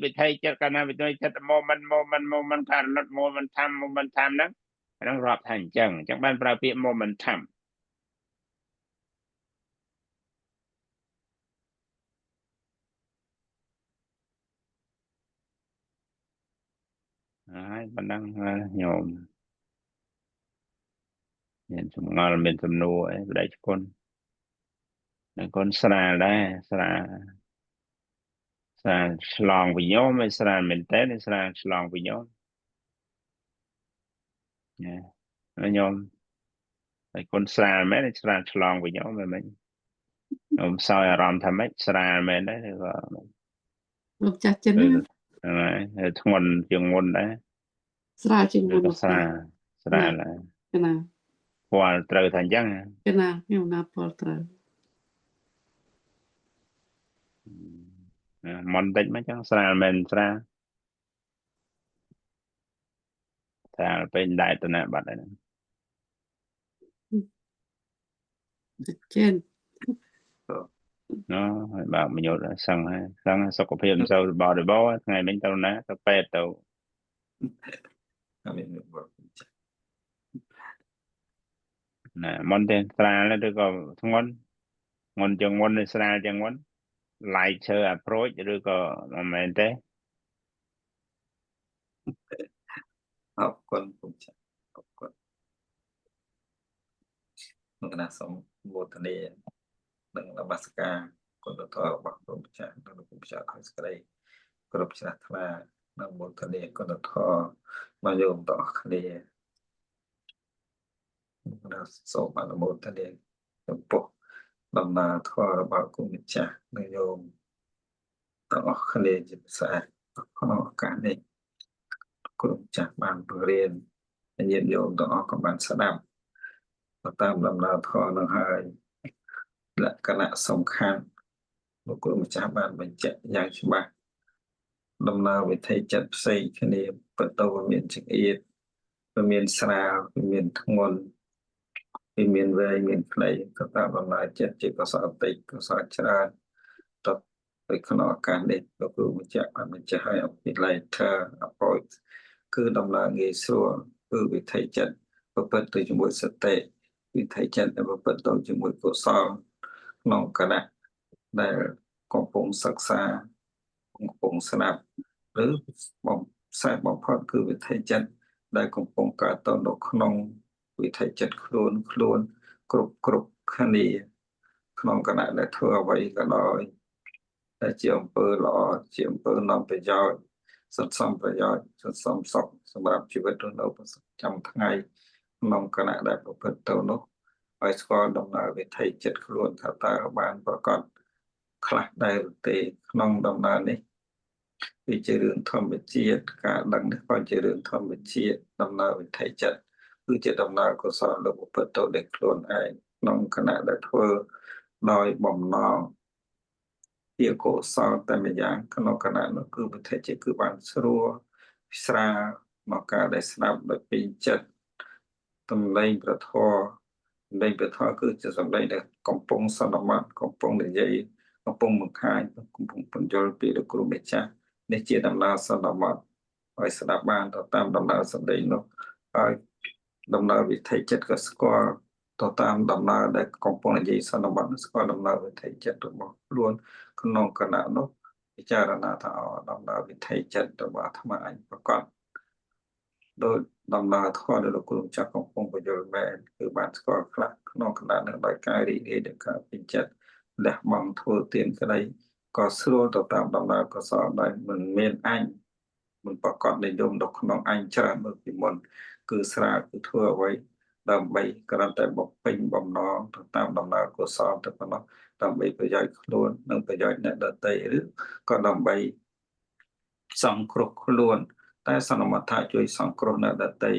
វិធីចិត្តកាលណាវិធីចិត្ត moment ការលត់ moment time ហ្នឹងរាប់ថាអញ្ចឹងបានប្រើពាក្យ moment time ហើយប៉ុណ្ណឹងញោមមានសំងល់មានសំណួរអីបដិគុណតែគុណស្រាលដែរស្រាលឆ្លងវិញោមស្រាលមែនតើស្រាលឆ្លងវិញោមញោមតែគុណស្រាលមែនស្រាលឆ្លងវិញោមមែនញោមសោយអារម្មណ៍ថាម៉េចស្រាលមែនដែរឬក៏លោកចាស់ចិនណាហើយធ្ងន់ជាងមុនដែរស្រាលជាងមុនស្រាលដែរណាពលត្រូវថាអញ្ចឹងណាខ្ញុំណាពលត្រូវមុនតិចមកអញ្ចឹងស្រាលមែនស្រាលតែពេលដែរតនបាត់ហ្នឹងចេនហើយបើមញុតសឹងសុខភាពមិនសូវបរិបូរណ៍ថ្ងៃមិញទៅណាទៅពេទ្យទៅណាមុនទេស្រាលឬក៏ធ្ងន់ជាងមុនស្រាលជាងមុន lighter approach ឬក៏មិនមែនទេអរគុណពុកចាអរគុណលោកណាសូមវោទនីនិងនមស្ការគុណធម៌របស់ពុកចានិងពុកចាឲ្យស្ក្តីគ្រប់ជ្រះថ្លានិងវោទនីគុណធម៌មកយោមតអស់គ្នាសូមអនុមោទនាចំពោះដំណើរធម៌របស់គុណចាស់និងយោមទាំងអស់គ្នាជាពិសេសក្នុងឱកាសនេះគុណចាស់បានបង្រៀនញាតិញោមទាំងអស់ក៏បានស្ដាប់តាមដំណើរធម៌នឹងហើយ លក្ខណៈសំខាន់លោកគ្រូម្ចាស់បានបញ្ជាក់យ៉ាងច្បាស់ដំណើរវិធីចិត្តផ្សេងគ្នាបន្ទាប់វាមានចង្អៀតវាមានស្រាលវាមានធ្ងន់វាមានវែងមានខ្លីទៅតាមដំណើរចិត្តជាកុសលតិចកុសលច្រើនទៅទៅក្នុងឱកាសនេះលោកគ្រូបញ្ជាក់បានបញ្ជាក់ឲ្យអំពី later approach គឺដំណើរងាយស្រួលគឺវិធីចិត្តប្រព្រឹត្តទៅជាមួយសតិវិធីចិត្តដែលប្រព្រឹត្តទៅជាមួយកុសលក្នុងគណៈដែលកំពុងសិក្សាកំពុងស្ដាប់ឬបំផ្សាយបំផុតគឺវិធីចិត្តដែលកំពុងកើតទៅនៅក្នុងវិធីចិត្តខ្លួនគ្រប់គ្នាក្នុងគណៈដែលធ្វើអ្វីក៏ដោយដែលជាអំពើល្អជាអំពើនាំប្រយោជន៍សន្សំប្រយោជន៍សន្សំសុខសម្រាប់ជីវិតរស់នៅប្រចាំថ្ងៃក្នុងគណៈដែលប្រព្រឹត្តទៅនោះឲ្យស្គាល់ដំណើរវិធីចិត្តខ្លួនថាតើបានប្រកបខ្លះដែរឬទេក្នុងដំណើរនេះវាជារឿងធម្មជាតិការដឹងនេះក៏ជារឿងធម្មជាតិដំណើរវិធីចិត្តគឺជាដំណើរកុសលលោកប្រព្រឹត្តទៅដោយខ្លួនឯងក្នុងគណៈដែលធ្វើដោយបំណងជាកុសលតែម្យ៉ាងក្នុងគណៈនោះគឺវិធីចិត្តគឺបានស្រួលស្រាលមកការដែលស្ដាប់ដោយពេញចិត្តសំឡេងប្រធរសំឡេងប្រធរគឺជាសំឡេងដែលកំពុងសន្មតកំពុងនិយាយកំពុងបង្ហាញកំពុងបញ្យល់ពីលោកគ្រូម្ចាស់នេះជាដំណើរសន្មតឲ្យស្ដាប់បានទៅតាមដំណើរសំឡេងនោះហើយដំណើរវិធីចិត្តក៏ស្គាល់ទៅតាមដំណើរដែលកំពុងនិយាយសន្មតស្គាល់ដំណើរវិធីចិត្តរបស់ខ្លួនក្នុងគណៈនោះពិចារណាថាដំណើរវិធីចិត្តរបស់អាត្មាអញប្រកបដោយដំណើរធម៌ដែលលោកគ្រូម្ចាស់កំពុងបញ្យល់មែនគឺបានស្គាល់ខ្លះក្នុងគណៈនឹងដោយការរីករាយដោយការពេញចិត្តលះបង់ធ្វើទានក្តីក៏ស្រួលទៅតាមដំណើរកុសលដែលមិនមានអញមិនប្រកបនិយមនៅក្នុងអញច្រើនមើលពីមុនគឺស្រាលគឺធ្វើអ្វីដើម្បីគ្រាន់តែបំពេញបំណងទៅតាមដំណើរកុសលទៅប៉ុណ្ណោះដើម្បីប្រយោជន៍ខ្លួននិងប្រយោជន៍អ្នកដទៃឬក៏ដើម្បីសង្គ្រោះខ្លួនតែសន្មតថាជួយសង្គ្រោះអ្នកដទៃ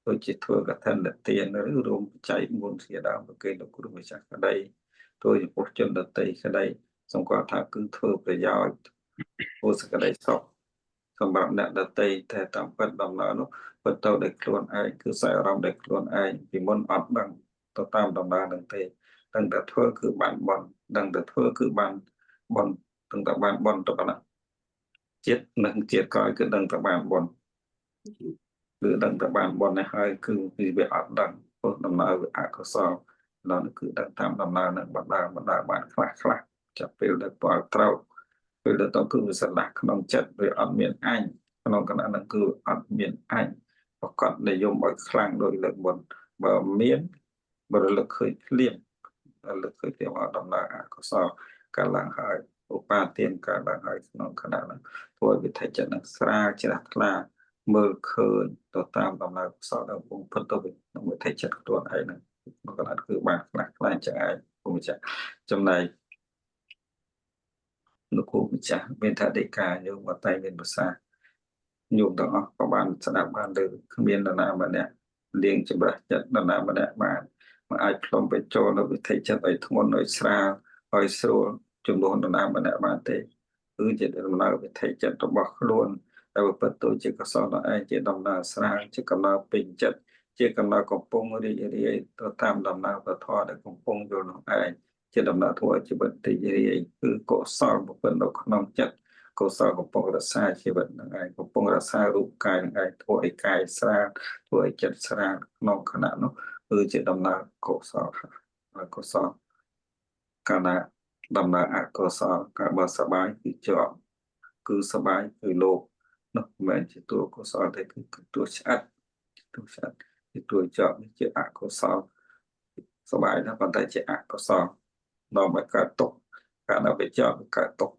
ដូចជាធ្វើកឋិនទានឬរួមបច្ច័យ4ជាដើមប្រគេនលោកគ្រូម្ចាស់ក្តីធ្វើចំពោះជនដទៃក្តីសម្គាល់ថាគឺធ្វើប្រយោជន៍ធ្វើសេចក្តីសុខសម្រាប់អ្នកដទៃតែតាមពិតដំណើរនោះពិតទៅដោយខ្លួនឯងគឺខ្សែអារម្មណ៍ដោយខ្លួនឯងពីមុនអត់ដឹងទៅតាមដំណើរនឹងទេដឹងតែធ្វើគឺបានបន់ដឹងតែធ្វើគឺបានបន់ដឹងតែបានបន់ទៅប៉ុណ្ណាជាតិនិងជាតិក្រោយគឺដឹងតែបានបន់គឺដឹងតែបានបន់នេះហើយគឺវាអត់ដឹងព្រោះដំណើរវាអកុសលដល់គឺដឹងតាមដំណើរនឹងបណ្ដាបានខ្លះចាប់ពេលដែលពលត្រូវពេលដែលទៅគឺវាស្រឡះក្នុងចិត្តវាអត់មានអញក្នុងគណៈនឹងគឺអត់មានអញប្រកបនិយមឲ្យខ្លាំងដោយលើកមុនបើមានបរលឹកឃើញភ្លាមលើកឃើញភ្លាមអត់ដំណើរអកុសលកាលឡើងហើយឧបាទានកាលឡើងហើយក្នុងគណៈនឹងធ្វើវិធីចិត្តនឹងស្រាលជ្រះថ្លាមើលឃើញទៅតាមដំណើរកុសលដែលបំផុតទៅក្នុងវិធីចិត្តខ្លួនឯងនឹងក្នុងគណៈគឺបានខ្លះខ្លាំងចឹងឯងពុំចាស់ចំណែកលោកគ្រូម្ចាស់មានថាដីកាយោមតែមានភាសាញោមទាំងអស់ក៏បានស្ដាប់បានលើគ្មាននរណាម្នាក់លៀងចម្រាស់ចិត្តនរណាម្នាក់បានមកអាចផ្លុំបញ្ចូលនៅវិធីចិត្តឲ្យធ្ងន់ឲ្យស្រាលឲ្យស្រួលជំនួសនរណាម្នាក់បានទេគឺជាដំណើរវិធីចិត្តរបស់ខ្លួនដែលប្រព្រឹត្តទៅជាកុសលដល់ឯងជាដំណើរស្រាលជាកំណើពេញចិត្តជាកំណើកំពុងរីករាយទៅតាមដំណើរពធដែលកំពុងយល់នោះឯងជាដំណើរធ្វើជីវិតរីករាយគឺកុសលប្រព្រឹត្តនៅក្នុងចិត្តកុសលកំពុងរក្សាជីវិតនឹងឯងកំពុងរក្សារូបកាយនឹងឯងធ្វើឲ្យកាយស្រាលធ្វើឲ្យចិត្តស្រាលក្នុងខណៈនោះគឺជាដំណើរកុសលកាលណាដំណើរអកុសលការបើសបាយគឺជាប់គឺសបាយគឺលោកនោះមិនមែនជាតួកុសលទេគឺតួឆ្អិតជាតួជាប់ជាអកុសលសបាយណាស់ប៉ុន្តែជាអកុសលនាំឲ្យកើតទុក្ខកាលណាវាជាប់កើតទុក្ខ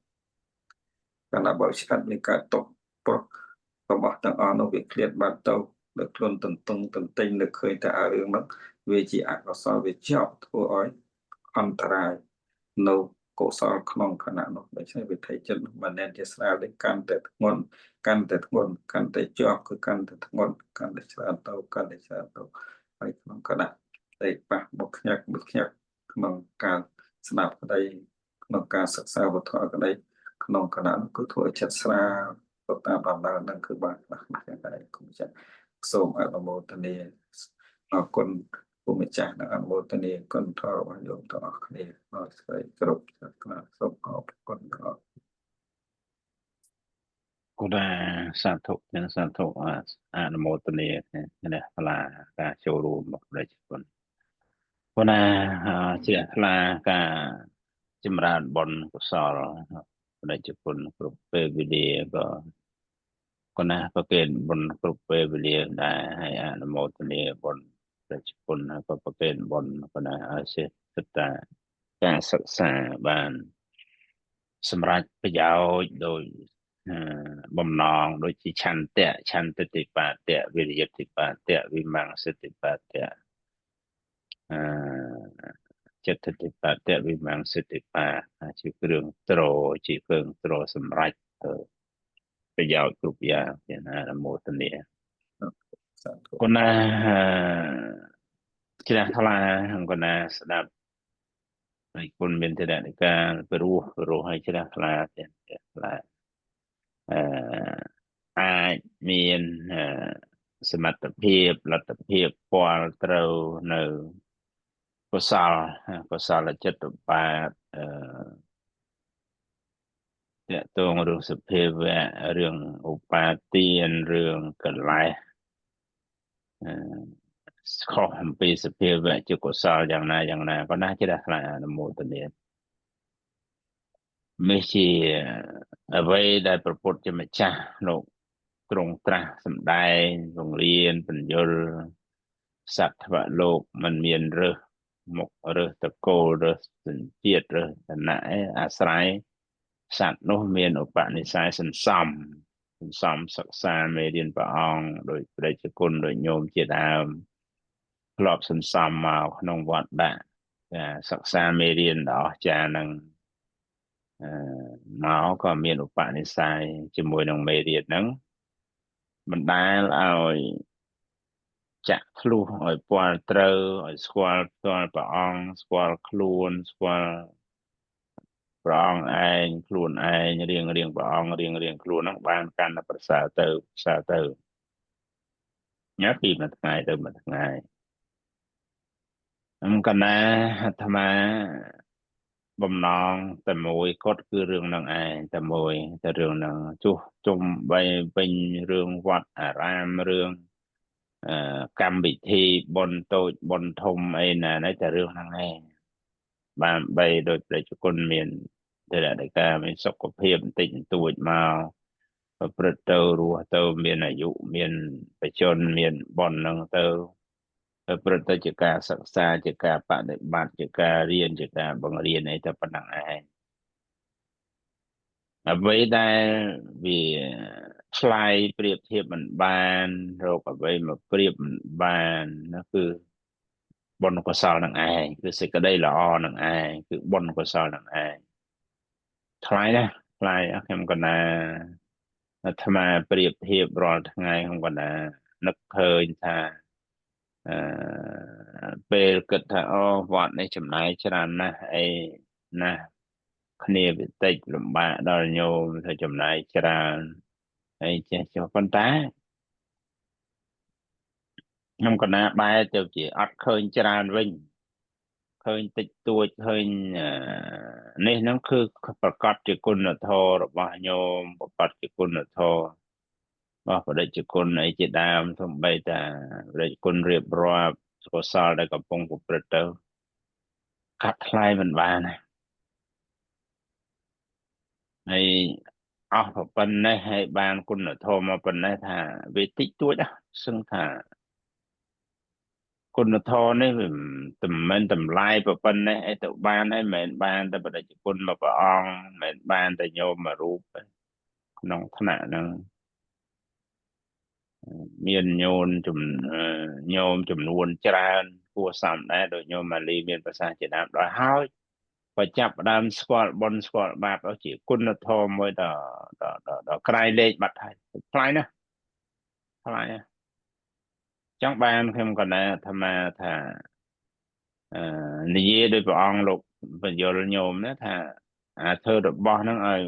កាលណាបើឆ្អិតវាកើតទុក្ខព្រោះរបស់ទាំងអស់នោះវាឃ្លាតបាត់ទៅដោយខ្លួនទន្ទឹងទន្ទិញនៅឃើញតែអារឿងនោះវាជាអកុសលវាជាប់ធ្វើឲ្យអន្តរាយនៅកុសលក្នុងខណៈនោះដូច្នេះវិធីចិត្តមិនមែនជាស្រាលទេកាន់តែធ្ងន់កាន់តែជាប់គឺកាន់តែធ្ងន់កាន់តែច្រើនទៅហើយក្នុងគណៈតែប៉ះមកខ្ញាក់ក្នុងការ ស្ដាប់ក្តីក្នុងការសិក្សាវត្ថុក្តីក្នុងគណៈនោះគឺធ្វើឲ្យចិត្តស្រាលទៅតាមដំណើរហ្នឹងគឺបានខ្លះៗយ៉ាងដែរគុំចាស់សូមអនុមោទនាអរគុណពុកម្ចាស់និងអនុមោទនាគុណធម៌របស់យោមទាំងអស់គ្នាដោយស្រីគ្រប់ខ្លះសូមអរគុណទាំងអស់ ក៏ដែរសាធុទាំងសាធុអនុមោទនានេះថ្លាការចូលរួមរបស់ព្រះគុណក៏ណាជាថ្លាការចម្រើនបុណ្យកុសលព្រះគុណគ្រប់ពេលវេលាក៏ណាប្រកេនបុណ្យគ្រប់ពេលវេលាដែរហើយអនុមោទនាបុណ្យព្រះគុណហើយក៏ប្រកេនបុណ្យក៏ណាឲ្យសិទ្ធិការសិក្សាបានសម្រាប់ប្រយោជន៍ដោយបំណងដូចជាឆន្ទៈឆន្ទតិបាតៈវិរិយតិបាតៈវិមង្សតិបាតៈចិត្តតិបាតៈវិមង្សតិបាជាគ្រឿងត្រជាគ្រឿងត្រសម្រាប់ប្រយោជន៍គ្រប់យ៉ាងមានអនុមោទនាក៏ណាជ្រះថ្លាក៏ណាស្ដាប់ហើយគុណមានទេរនៃការព្រោះឲ្យជ្រះថ្លាទៀតថ្លាអាចមានសមត្ថភាពលទ្ធភាពពាល់ត្រូវនៅកុសលចិត្តបាទតកតងរឿងសភាវៈរឿងឧបាទានរឿងកលេសខុសអំពីសភាវៈជាកុសលយ៉ាងណាក៏ណាជ្រះថ្លាអនុមោទនានេះជាអ្វីដែលព្រះពុទ្ធជាម្ចាស់លោកទ្រង់ត្រាស់សម្ដែងពង្រៀនបញ្យលសត្វលោកមិនមានរើសមុខរើសតកូលរើសសញ្ជាតិរើសឋានៈអាស្រ័យសត្វនោះមានឧបនិស្ស័យសន្សំសិក្សាមេរៀនព្រះអង្គដោយព្រះជគុណដោយញោមជាដើមធ្លាប់សន្សំមកក្នុងវត្តដាក់សិក្សាមេរៀនដ៏អស្ចារ្យនឹងមកក៏មានឧបនិស្ស័យជាមួយនឹងមេរៀនហ្នឹងបណ្ដាលឲ្យចាក់ធ្លុះឲ្យពាល់ត្រូវឲ្យស្គាល់ផ្ទាល់ព្រះអង្គស្គាល់ខ្លួនស្គាល់ព្រះអង្គឯងខ្លួនឯងរៀងព្រះអង្គរៀងខ្លួនហ្នឹងបានកាន់តែប្រសើរទៅញ៉ាំពីមួយថ្ងៃទៅមួយថ្ងៃកណាអាត្មាបំណងតែមួយគាត់គឺរឿងនឹងឯងតែមួយតែរឿងនឹងជួសជុំបីវិញរឿងវត្តអារាមរឿងកម្មវិធីបុណ្យតូចបុណ្យធំអីណាតែរឿងហ្នឹងឯងបានបីដោយព្រះជគុណមានទេរដីកាមានសុខភាពបន្តិចបន្តួចមកប្រព្រឹត្តទៅរស់ទៅមានអាយុមានបច្ចុប្បន្នមានបុណ្យហ្នឹងទៅប្រព្រឹត្តទៅជាការសិក្សាជាការបដិបត្តិជាការរៀនជាការបង្រៀនអីទៅប៉ុណ្ណឹងឯងអ្វីដែលវាឆ្លៃប្រៀបធៀបមិនបានរកអ្វីមកប្រៀបមិនបាននោះគឺបុណ្យកុសលនឹងឯងគឺសេចក្តីល្អនឹងឯងគឺបុណ្យកុសលនឹងឯងថ្លៃណាស់ថ្លៃខ្ញុំកណាអាត្មាប្រៀបធៀបរាល់ថ្ងៃខ្ញុំកណានឹកឃើញថាពេលគិតថាអូវត្តនេះចំណាយច្រើនណាស់អីណាស់គ្នាវាតិចលំបាកដល់ញោមថាចំណាយច្រើនហើយចេះប៉ុន្តែខ្ញុំកណាបែរទៅជាអត់ឃើញច្រើនវិញឃើញតិចតួចឃើញនេះហ្នឹងគឺប្រកបជាគុណធម៌របស់ញោមប្រកបជាគុណធម៌របស់បដិជគុណអីជាដើមសំបីតាបដិជគុណរៀបរាប់កុសលដែលកំពុងប្រព្រឹត្តទៅកាត់ថ្លៃមិនបានណាហើយអស់ប៉ុណ្ណេះហើយបានគុណធម៌មកប៉ុណ្ណេះថាវាតិចតួចសឹងថាគុណធម៌នេះវាមិនតម្លៃប៉ុណ្ណេះអីទៅបានហើយមិនបានតែបដិជគុណមកព្រះអង្គមិនបានតែញោមមួយរូបក្នុងថ្នាក់ហ្នឹងមានញោមចំនួនច្រើនគួរសមដែរដោយញោមម៉ាលីមានប្រសាសន៍ជាដើមដល់ហើយបើចាប់ផ្ដើមស្គាល់បុណ្យស្គាល់បាបទៅជាគុណធម៌មួយដល់ក្រៃលែកបាត់ហើយថ្លៃណាស់ថ្លៃណាស់ចង់បានខ្ញុំក៏ណាអាត្មាថានិយាយដោយព្រះអង្គលោក បញ្យល់ញោមណាថាអាធ្វើរបស់ហ្នឹងឲ្យ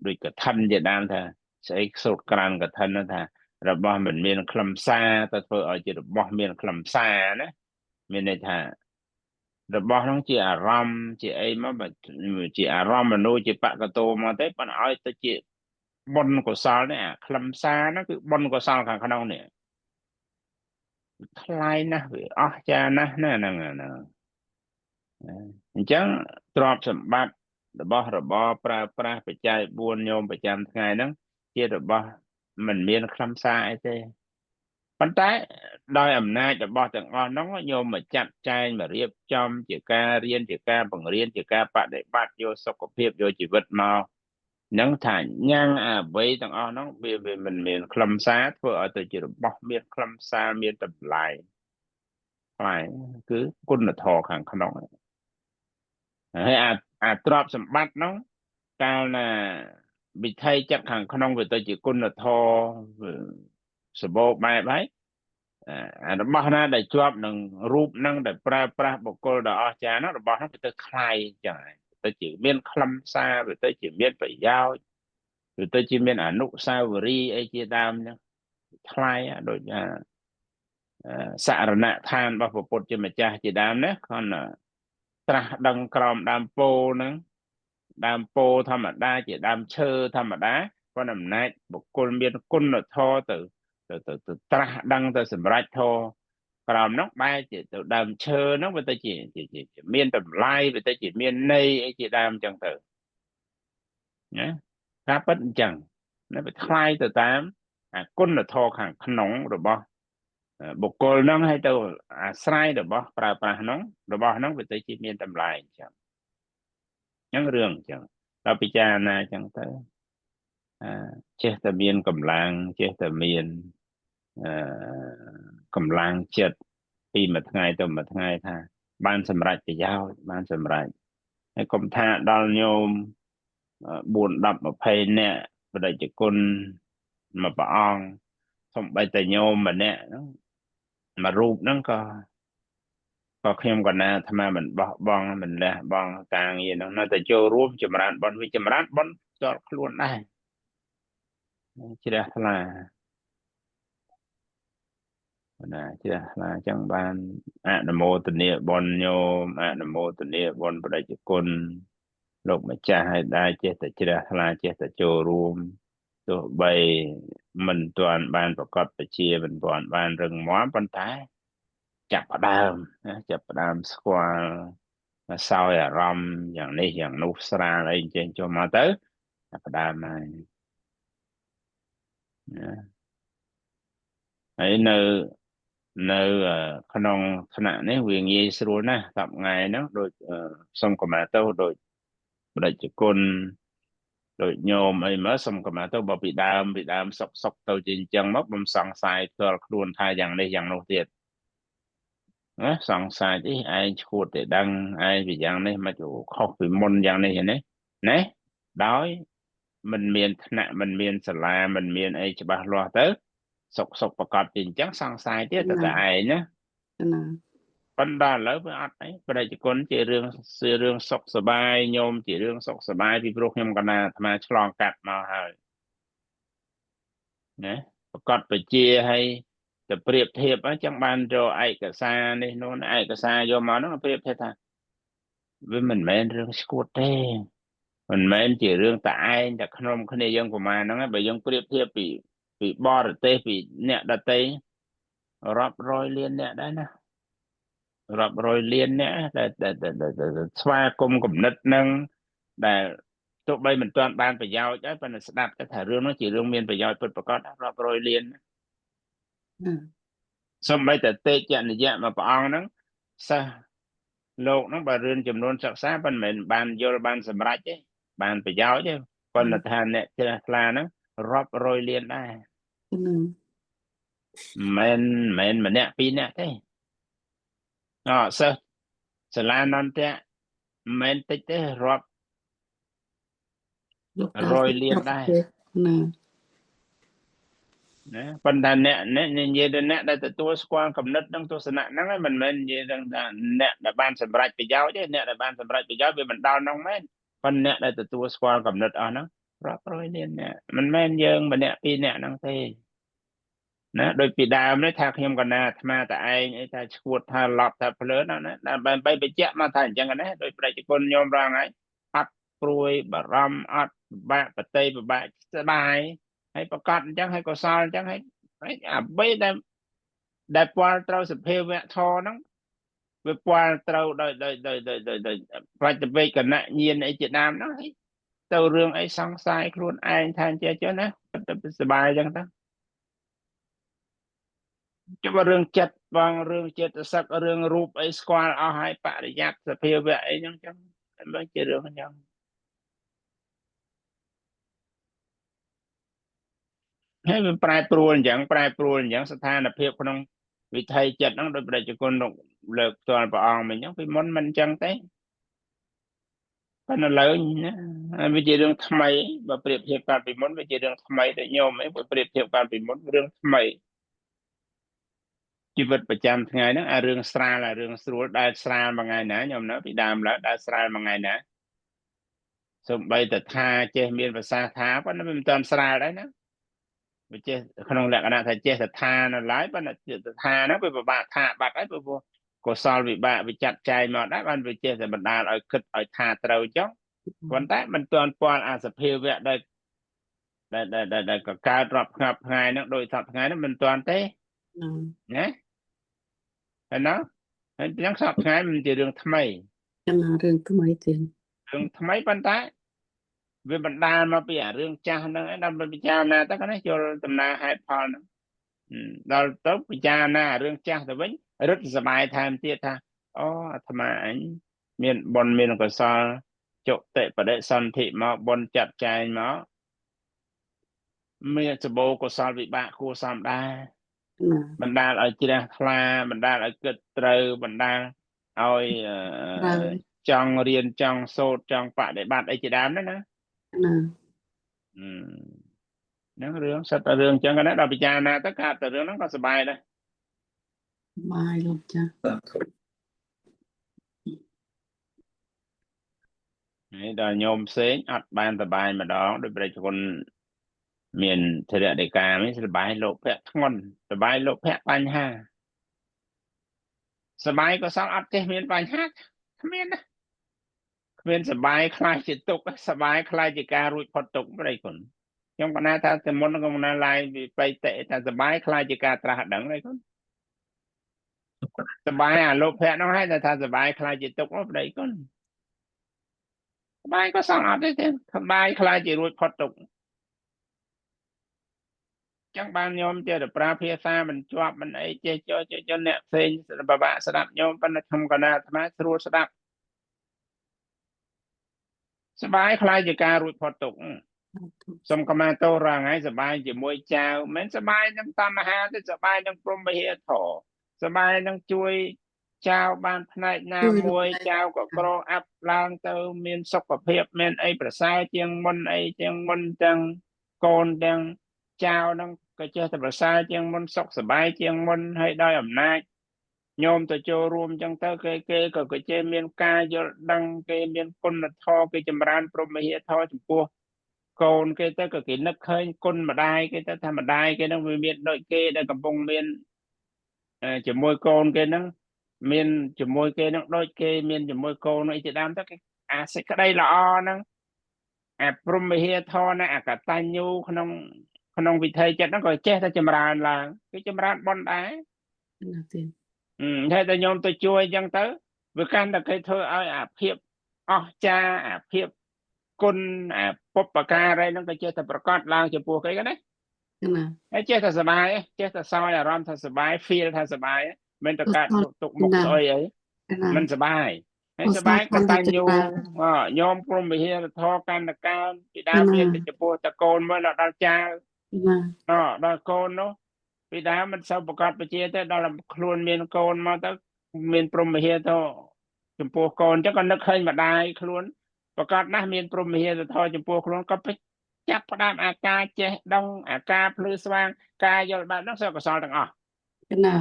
ដូចកឋិនជាដើមថាស្អីសូត្រក្រានកឋិនហ្នឹងថារបស់មិនមានខ្លឹមសារទៅធ្វើឲ្យជារបស់មានខ្លឹមសារណាមានន័យថារបស់ហ្នឹងជាអារម្មណ៍ជាអីមកបើជាអារម្មណ៍មនុស្សជាបកតោមកទេប៉ុន្តែឲ្យទៅជាបុណ្យកុសលនេះអាខ្លឹមសារហ្នឹងគឺបុណ្យកុសលខាងក្នុងនេះថ្លៃណាស់វាអស្ចារ្យណាស់ណាហ្នឹងអញ្ចឹងទ្រព្យសម្បត្តិរបស់របរប្រើប្រាស់បច្ច័យ4ញោមប្រចាំថ្ងៃហ្នឹងជារបស់មិនមានខ្លឹមសារអីទេប៉ុន្តែដោយអំណាចរបស់ទាំងអស់ហ្នឹងញោមមកចាត់ចែងមករៀបចំជាការរៀនជាការបង្រៀនជាការបដិបត្តិយកសុខភាពយកជីវិតមកនឹងថាញ៉ាំងអ្វីទាំងអស់ហ្នឹងវាមិនមានខ្លឹមសារធ្វើឲ្យទៅជារបស់មានខ្លឹមសារមានតម្លៃហើយគឺគុណធម៌ខាងក្នុងហើយអាទ្រព្យសម្បត្តិហ្នឹងកាលណាវិថីចិត្តខាងក្នុងវាទៅជាគុណធម៌សម្បូរបែបហើយអារបស់ណាដែលជាប់នឹងរូបហ្នឹងដែលប្រើប្រាស់បុគ្គលដ៏អស្ចារ្យហ្នឹងរបស់ហ្នឹងវាទៅคลายអញ្ចឹងទៅជាមានខ្លឹមសារវាទៅជាមានប្រយោជន៍វាទៅជាមានអនុស្សាវរីយ៍អីជាដើមហ្នឹងคลายដូចសារណដ្ឋានរបស់ព្រះពុទ្ធជាម្ចាស់ជាដើមណាគាត់ត្រាស់ដឹងក្រោមដើមពោធិ៍ហ្នឹងដើមពោធិ៍ធម្មតាជាដើមឈើធម្មតាប៉ុន្តែអំណាចបុគ្គលមានគុណធម៌ទៅត្រាស់ដឹងទៅសម្រេចធម៌ក្រោមនោះបែរជាទៅដើមឈើហ្នឹងវាទៅជាមានតម្លៃវាទៅជាមានន័យអីជាដើមអញ្ចឹងទៅណាថាពិតអញ្ចឹងណាវាថ្លៃទៅតាមអាគុណធម៌ខាងក្នុងរបស់បុគ្គលហ្នឹងឲ្យទៅអាស្រ័យរបស់ប្រើប្រាស់ហ្នឹងរបស់ហ្នឹងវាទៅជាមានតម្លៃអញ្ចឹងរឿងអញ្ចឹងដល់ពិចារណាអញ្ចឹងទៅចេះតែមានកម្លាំងចេះតែមានកម្លាំងចិត្តពីមួយថ្ងៃទៅមួយថ្ងៃថាបានសម្រេចប្រយោជន៍បានសម្រេចហើយកុំថាដល់ញោម4 10 20នាក់បដិជគុណមួយព្រះអង្គសូម្បីតែញោមម្នាក់ហ្នឹងមួយរូបហ្នឹងក៏ខ្ញុំក៏ណាអាត្មាមិនបោះបង់មិនលះបង់ការងារហ្នឹងនៅតែចូលរួមចម្រើនបុណ្យវិចម្រើនបុណ្យផ្ទាល់ខ្លួនដែរជ្រះថ្លាណាជ្រះថ្លាចឹងបានអនុមោទនាបុណ្យញោមអនុមោទនាបុណ្យបដិជគុណលោកម្ចាស់ឲ្យដែរចេះតែជ្រះថ្លាចេះតែចូលរួមទោះបីមិនទាន់បានប្រកបបជាមិនទាន់បានរឹងមាំប៉ុន្តែចាប់ផ្ដើមស្គាល់សោយអារម្មណ៍យ៉ាងនេះយ៉ាងនោះស្រាលអីចេញចុះមកទៅចាប់ផ្ដើមហើយនៅក្នុងថ្នាក់នេះវាងាយស្រួលណាស់សប្ថ្ងៃហ្នឹងដូចសុំកម្មាទោសដូចបដិជគុណដូចញោមអីមកសុំកម្មាទោសបើពីដើមសុកទៅជាអញ្ចឹងមកបំសង្ស័យផ្ទាល់ខ្លួនថាយ៉ាងនេះយ៉ាងនោះទៀតណាសង្ស័យឯងឈួតតែដឹងឯងពីយ៉ាងនេះមិនខុសពីមុនយ៉ាងនេះណាដោយមិនមានថ្នាក់មិនមានសាលាមិនមានអីច្បាស់លាស់ទៅសុកប្រកបជាអញ្ចឹងសង្ស័យទៀតតែឯងណាប៉ុន្តែឥឡូវវាអត់អីបដិជគុណជារឿងសុខសบายញោមជារឿងសុខសบายពីព្រោះខ្ញុំកណាអាត្មាឆ្លងកាត់មកហើយណាប្រកបបជាឲ្យទៅប្រៀបធៀបអញ្ចឹងបានយកឯកសារនេះនោះឯកសារយកមកនោះប្រៀបធៀបថាវាមិនមែនរឿងស្គួតទេមិនមែនជារឿងតែឯងតែក្នុងគ្នាយើងប្រមាណហ្នឹងបើយើងប្រៀបធៀបពីបរទេសពីអ្នកដទៃរាប់រយលានអ្នកដែរណារាប់រយលានអ្នកដែលស្វាគមន៍គំនិតនឹងដែលទោះបីមិនទាន់បានប្រយោជន៍ដែរប៉ុន្តែស្ដាប់ថារឿងនោះជារឿងមានប្រយោជន៍ពិតប្រាកដរាប់រយលានសូម្បីតែទេជនិយៈមួយព្រះអង្គហ្នឹងសិស្សលោកហ្នឹងបើរឿងចំនួនសិក្សាប៉ុន្តែមិនបានយល់បានសម្រេចទេបានប្រយោជន៍ទេប៉ុន្តែថាអ្នកជ្រះថ្លាហ្នឹងរាប់រយលានដែរមិនម្នាក់ពីរនាក់ទេសិស្សសាលានន្តៈមិនមែនតិចទេរាប់រយលានដែរ nè phần thà nè như nè đã từ tua quan cầm nứt đang tua sanh nắng mình như đang nè đã ban sầm rạch bị giáo chứ nè đã ban sầm rạch bị giáo vì mình đau nông mấy phần nè đã từ tua quan cầm nứt ở nó rồi nên nè mình men dương mình nè pi nè năng thế nè đôi pi đào nó thạc hiểmกันนะมาแต่ไอ้ถ้าชวดถ้าหลับถ้าเพลินนะไปแจ้มาทางจังกันนะโดยประชาชนยอมรับไงอัดปลุยบารมอัดบะปะเตยบะสบายให้ประกาศจังให้ก็ซาจังให้ไม่ได้ปวดเราสเพเวทอนังไปปวดเราโดยประจะไปกันนะเย็นไอ้เจ็ดน้ำนะตัวเรื่องไอ้สังสายครูนไอ้ทานเจ้านะสบายจังตั้งจะว่าเรื่องจัดบางเรื่องเจตสักเรื่องรูปไอ้สควอลเอาให้ปริยัติสเพเวไอ้ยังจังไม่ใช่เรื่องยังให้มันแปรปรวนอย่างสถานภาพของวิธีจัดนั่งโดยประชาชนเลิกตัวประองมันยังไปมันจังเต้ก็นั่นเลยนะวิธีเรื่องทำไมมาเปรียบเทียบการไปวิธีเรื่องทำไมแต่โยมไม่เปรียบเทียบการไปเรื่องทำไมชีวิตประจำไงนะเรื่องสระเรื่องสรุปได้สระบางไงนะโยมนะพี่ดามแล้วได้สระบางไงนะสมบัยแต่ท่าเจมีภาษาท่าเพราะนั่นเป็นตอนสระได้นะไปเจขนมแหลกนะถ้าเจแต่ท่านั่นหลายปันเจแต่ท่านะไปบะท่าบักไอ้ไปก็สอนวิบะไปจัดใจมาได้มันไปเจแต่บรรดาเอาขึ้นเอาท่าเตาจ้องวันแต่มันตอนปอนอาสเพเวะได้ก็การรับงับไงนั่นโดยทับไงนั่นมันตอนเต้เนี่ยเห็นเนาะยังสับไงมันจะเรื่องทำไม จังเรื่องทำไมเตียน เรื่องทำไมปันตายเวบรรดามาเปลี่ยนเรื่องจ้านั่นไอ้นั่นเป็นพิจารณาตั้งแต่จนตำนาให้พอนะเราต้องพิจารณาเรื่องจ้าแต่วันรถสบายทางเตี้ยท่าอ๋อทำไมเมียนบนเมียนก็ซอจบเตะประเดี๋ยวสันติมาบนจับใจมาเมียจะโบก็ซอวิบากคู่ซ้ำได้บรรดาเอาจีนคลาบรรดาเอาเกิดเตยบรรดาเอาจังเรียนจังโซจังปะได้บัตรไอ้จีดามนั่นนะนั่นเรื่องสัตว์เรื่องจังกันนะเราพิจารณาtất cảแต่เรื่องนั้นก็สบายเลยไม่ลงจ้ะนี่เราโยมเสงอัดบานสบายมาดองโดยประชาชนเมียนเทเลเดกาไม่สบายโลกแพะทั้งวันสบายโลกแพะปัญหาสบายก็สร้างอัดเทเมียนปัญหาเมียนนะเมียนสบายคลายจิตตกสบายคลายจิตการรุดพอตกไม่ได้คนยังปนาถ้าสมมติก็มันลายไปเตะแต่สบายคลายจิตการตราดังเลยคนสบายโลกแพะน้องให้แต่ถ้าสบายคลายจิตตกไม่ได้คนสบายก็สร้างอัดได้เต็มสบายคลายจิตรุดพอตกจังบางโยมเจอแต่ปลาเพียซามันจวบมันไอ้เจจเนี่ยเซนบะบะสดับโยมปันทำกันนะธรรมะสรุปสดับสบายคลายจิตการรุดพอตกสมกมาโตร่างไงสบายจะมวยเจ้าเหมือนสบายนั่งตามมหาแต่สบายนั่งปรมเฮียถอสบายนั่งช่วยเจ้าบ้านพนักงานมวยเจ้าก็กรออัพลางเตอเมียนสกปรกเมียนไอ้ประสาเจียงมันไอ้เจียงมันจังโกนจังเจ้านั่งก็เจอแต่ประสาเจียงมันสกสบายเจียงมันให้ได้อำนาจโยมตัวโจรวมจังเตอเกก็เจเมียนกายจะดังเกเมียนคนทอเกจำรานปรมเฮียทอจุปัวโกนเกตก็กินนักเคยคนมาได้เกตทำมาได้เกนั่งเมียนโดยเกได้กับปงเมียนจะมวยโกนเกนั่งเมียนจะมวยเกนั่งโดยเกเมียนจะมวยโกนไอ้จะดำตักสิก็ได้ละอนั่งปรุมเฮียทอนะกับตาญูขนมวิเทยจัดนั่งก็เจ๊ถ้าจำรานละก็จำรานบอลได้ใช่แต่โยมตัวช่วยยังเต๋อเวลาการตะเคยเธอเอาเพียบอ๋อจ้าเพียบคนปบปากกาอะไรนั่นก็เจ๊แต่ประกอบลางจะปูกันได้ไอ้เจ๊แต่สบายเจ๊แต่ซอยอารมณ์ถ้าสบายฟีลถ้าสบายมันตะการตกมุกซอยไอ้มันสบายให้สบายก็ตันอยู่โยมปรุงไปเฮียทอกันตะการปีดาเมียนจะปูตะโกนเมื่อเราดังจ้าดังโกนเนาะปีดามันเศร้าประกอบไปเจ๊แต่เราครวนเมียนโกนมาตั้งเมียนปรุงไปเฮียทอจมปูโกนจะก็นึกเคยมาได้ครวนประกอบนะเมียนปรุงไปเฮียทอจมปูครวนก็ไป ចាប់ផ្ដើមអាការចេះដងអាការភ្លឺស្វាងការយល់បែបហ្នឹងសិលកសលទាំងអស់ កណា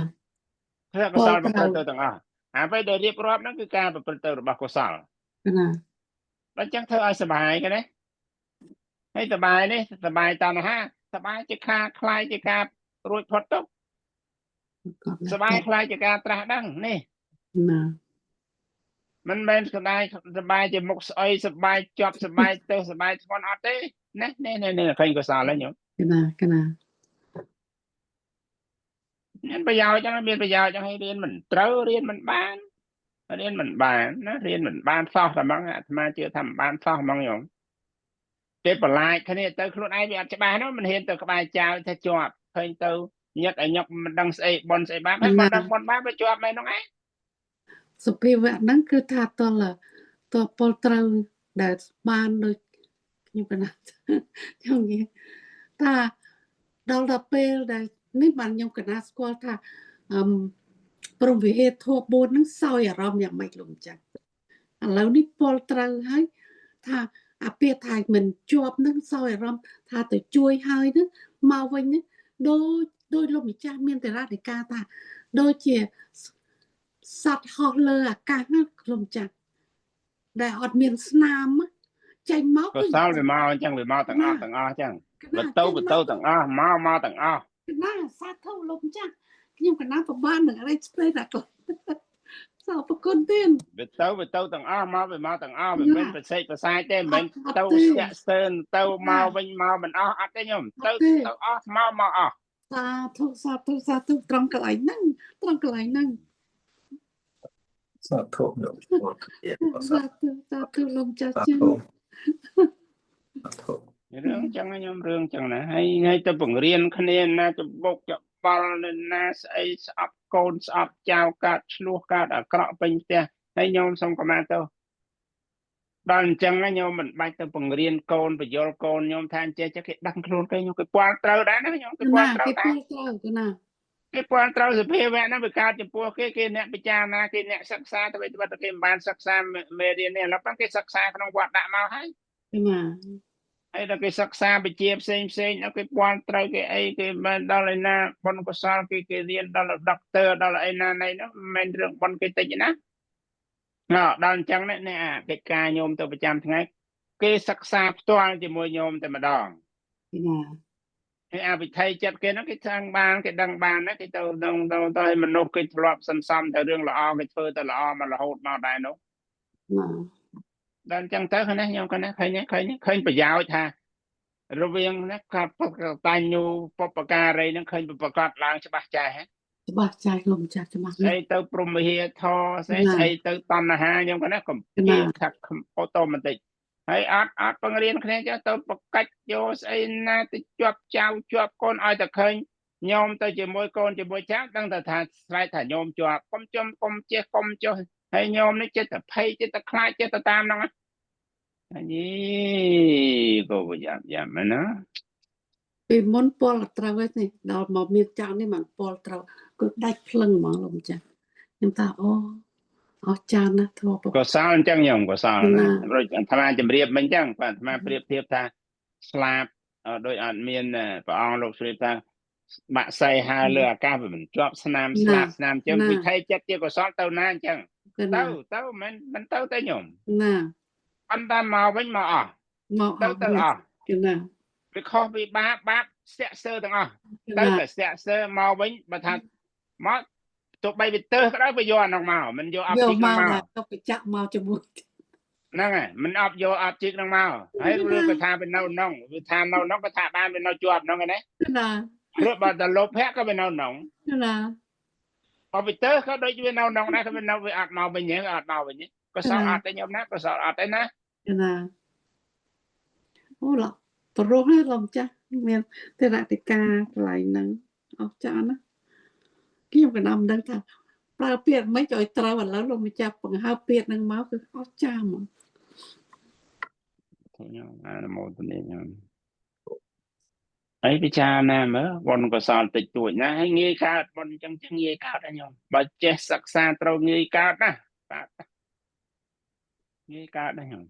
សិលកសលប្រព្រឹត្តទៅទាំងអស់អ្វីដែលរៀបរាប់ហ្នឹងគឺការប្រព្រឹត្តទៅរបស់កុសល កណា បើអញ្ចឹងធ្វើឲ្យសុបាយគេណាហើយសុបាយនេះសុបាយតណ្ហាសុបាយជាខ្លាយជាការរួចផុតទុក្ខ គាត់ណា សុបាយខ្លាយជាការត្រាស់ដឹងនេះ ណា មិនមែនសុបាយជាមុខស្អុយសុបាយជាប់សុបាយទៅសុបាយធ្ងន់អត់ទេណានេះឃើញកុសលហើយញោម កណា មានប្រយោជន៍ចឹងមានប្រយោជន៍ចឹងឲ្យរៀនមិនត្រូវរៀនមិនបានរៀនមិនបានណារៀនមិនបានសោះតែហ្មងអាត្មាជឿថាមិនបានសោះហ្មងញោមគេបន្លាចគ្នាទៅខ្លួនឯងវាអត់ច្បាស់នោះមិនហ៊ានទៅក្បែរចៅថាជាប់ឃើញទៅញឹកឲ្យញឹកមិនដឹងស្អីបនស្អីបាបហើយមិនដឹងបនបាបវាជាប់មែនហ្នឹងឯង សុភាវៈហ្នឹងគឺថាតលពលត្រូវដែលបានដូចខ្ញុំកណាខ្ញុំនិយាយថាដល់ទៅពេលដែលនេះបានខ្ញុំកណាស្គាល់ថាព្រមវិហេតុធម៌4ហ្នឹងសោយអារម្មណ៍យ៉ាងម៉េចលោកម្ចាស់ឥឡូវនេះពលត្រូវហើយថាអាពាក្យថាមិនជាប់ហ្នឹងសោយអារម្មណ៍ថាទៅជួយហើយហ្នឹងមកវិញហ្នឹងដោយលោកម្ចាស់មានតរតិកាថាដូចជាសត្វហោះលើអាកាសណាលោកម្ចាស់ដែលអត់មានស្នាមចេញមក កុសលវាមកអញ្ចឹងវាមកទាំងអស់អញ្ចឹងបន្ទៅទាំងអស់មកទាំងអស់ ណាសាធុលោកម្ចាស់ខ្ញុំកណាប្របាននឹងអីស្ពេតអាគាត់សោប្រគុណទៀត វាទៅទាំងអស់មកវាមកទាំងអស់វាមិនប្រសេកប្រសាយទេមិនទៅស្ទាក់ស្ទើរទៅមកវិញមកមិនអស់អត់ទេញោមទៅអស់មកអស់ សាធុត្រង់កន្លែងហ្នឹង សាធុញោមពលគ្នាសាធុលោកម្ចាស់ ធុ ចឹង សាធុ រឿងចឹងញោមរឿងចឹងណាហើយទៅបង្រៀនគ្នាណាច្បុកច្បល់ណាស្អីស្អប់កូនស្អប់ចៅកាត់ឆ្លោះកាត់អាក្រក់ពេញផ្ទះហើយញោមសុំកម្មាទៅដល់អញ្ចឹងញោមមិនបាច់ទៅបង្រៀនកូនបញ្យលកូនញោមថាអញ្ចេះគេដឹងខ្លួនគេញោមគេពាល់ត្រូវដែរណាញោមគេពាល់ត្រូវដែរ គេណា គេពាល់ត្រូវសភាវៈហ្នឹងវាកើតចំពោះគេអ្នកពិចារណាគេអ្នកសិក្សាទៅគេមិនបានសិក្សាមេរៀននេះឥឡូវហ្នឹងគេសិក្សាក្នុងវត្តដាក់មកហើយ ណា ហើយដល់គេសិក្សាវិជ្ជាផ្សេងដល់គេពាល់ត្រូវគេអីគេមិនដល់ឯណាបុណ្យកុសលគេរៀនដល់ដុកទ័រដល់ឯណាណៃហ្នឹងមិនមែនរឿងបុណ្យគេតិចណាដល់អញ្ចឹងនេះអាកិច្ចការញោមទៅប្រចាំថ្ងៃគេសិក្សាផ្ទាល់ជាមួយញោមតែម្ដង ណា ហើយអាវិថីចិត្តគេហ្នឹងគេចង់បានគេដឹងបានណាគេទៅឲ្យមនុស្សគេធ្លាប់សន្សំតែរឿងល្អគេធ្វើតែល្អមករហូតមកដែរនោះ ណា ដល់អញ្ចឹងទៅឃើញណាខ្ញុំឃើញប្រយោជន៍ថារវាងណាកាត់តាញូបបការីហ្នឹងឃើញប្រកាសឡើងច្បាស់ចាស់ហ៎ ច្បាស់ចាស់លោកម្ចាស់ច្បាស់ ស្អីទៅព្រមវិហារធរស្អីទៅតណ្ហាខ្ញុំគាត់ណាកំពីថាអូតូម៉ាទិកហើយអត់បង្រៀនគ្នាចឹងទៅប្រកាច់យកស្អីណាទៅជាប់ចៅជាប់កូនឲ្យតែឃើញញោមទៅជាមួយកូនជាមួយចៅដឹងតែថាស្រែកថាញោមជាប់កុំចេះកុំចុះហើយញោមនេះចិត្តតែភ័យចិត្តតែខ្លាចចិត្តទៅតាមហ្នឹងនេះក៏យ៉ាងមែនណា ពីមុនពលត្រូវនេះដល់មកមានចៅនេះមិនពលត្រូវគឺដាច់ភ្លឹងហ្មងលោកម្ចាស់ខ្ញុំថាអូអស់ចានណាធម៌ កុសលអញ្ចឹងញោមកុសលណារួចអាត្មាជំរាបមិនអញ្ចឹងបាទអាត្មាប្រៀបធៀបថាស្លាបដោយអត់មានព្រះអង្គលោកជ្រាបថាបាក់សៃហើលើអាកាសវាមិនជាប់ស្នាមស្លាបស្នាមអញ្ចឹងវិថីចិត្តជាកុសលទៅណាអញ្ចឹងទៅមិនទៅទេញោម ណា អន្តតែមកវិញមកអស់ មកអ ទៅអស់ គឺណា វាខុសពីបាបស្ទាក់ស្ទើរទាំងអស់ទៅតែស្ទាក់ស្ទើរមកវិញបើថាមកទោះបីវាទៅក៏ដោយវាយកអានោះមកមិនយកអបជីកមក ទៅបច្ចៈមកជាមួយ ហ្នឹងហើយមិនអបយកអបជីកហ្នឹងមកហើយឬក៏ថាវានៅក្នុងវាថានៅក្នុងក៏ថាបានវានៅជាប់ហ្នឹងឯណា ណា ឬបើតែលោភៈក៏វានៅក្នុង ណា បើវាទៅក៏ដូចវានៅក្នុងដែរក៏វានៅវាអត់មកវិញហ្នឹងអត់មកវិញក៏សល់អត់ទេញោមណាក៏សល់អត់ទេណា ណាអូឡប្រុសហើយលោកម្ចាស់មានតរតិកាកន្លែងហ្នឹងអស់ចានណាខ្ញុំក៏មិនដឹងថាប្រើពាក្យមិនឲ្យត្រូវឥឡូវលោកម្ចាស់បង្ហើបពាក្យហ្នឹងមកគឺអស់ចាហ្មង ញោមអានមោទនីញោមអីពិចារណាមើលបុណ្យកុសលតិចតួចណាហើយងាយកើតបុណ្យអញ្ចឹងងាយកើតណាញោមបើចេះសិក្សាត្រូវងាយកើតណាបាទងាយកើតណាញោម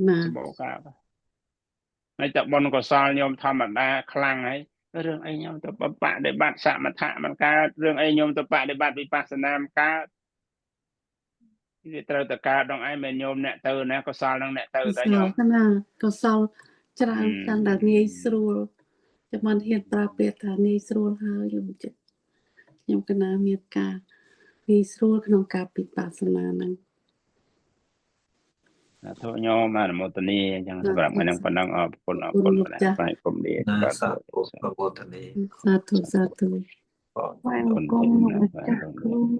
ណា សម្បូរកើត ហើយតបនកសលញោមធម្មតាខ្លាំងហើយរឿងអីញោមទៅបដិបត្តិសមថៈមិនកើតរឿងអីញោមទៅបដិបត្តិវិបស្សនាមិនកើតវាត្រូវតែកើតដងឯងមិនញោមអ្នកទៅណាកុសលនឹងអ្នកទៅ កុ តែ ស ញោ ល ម ណាកុសលច្រើនកាន់តែងាយស្រួលចាំមិនហ៊ានប្រើពាក្យថាងាយស្រួលហើយខ្ញុំចិត្តខ្ញុំកណាមានការងាយស្រួលក្នុងការពិបាសនាហ្នឹង ធុញោមអនុមោទនីអញ្ចឹងសម្រាប់ថ្ងៃហ្នឹងប៉ុណ្ណឹងអរគុណអរ គុ គុណ ណលោក ម្ដង ចាស់ បាយគុំលា ណា បាទ សាធុប្រវត្តិនី សាធុសាធុ បង Quang Con cung tìm một là chắc phải luôn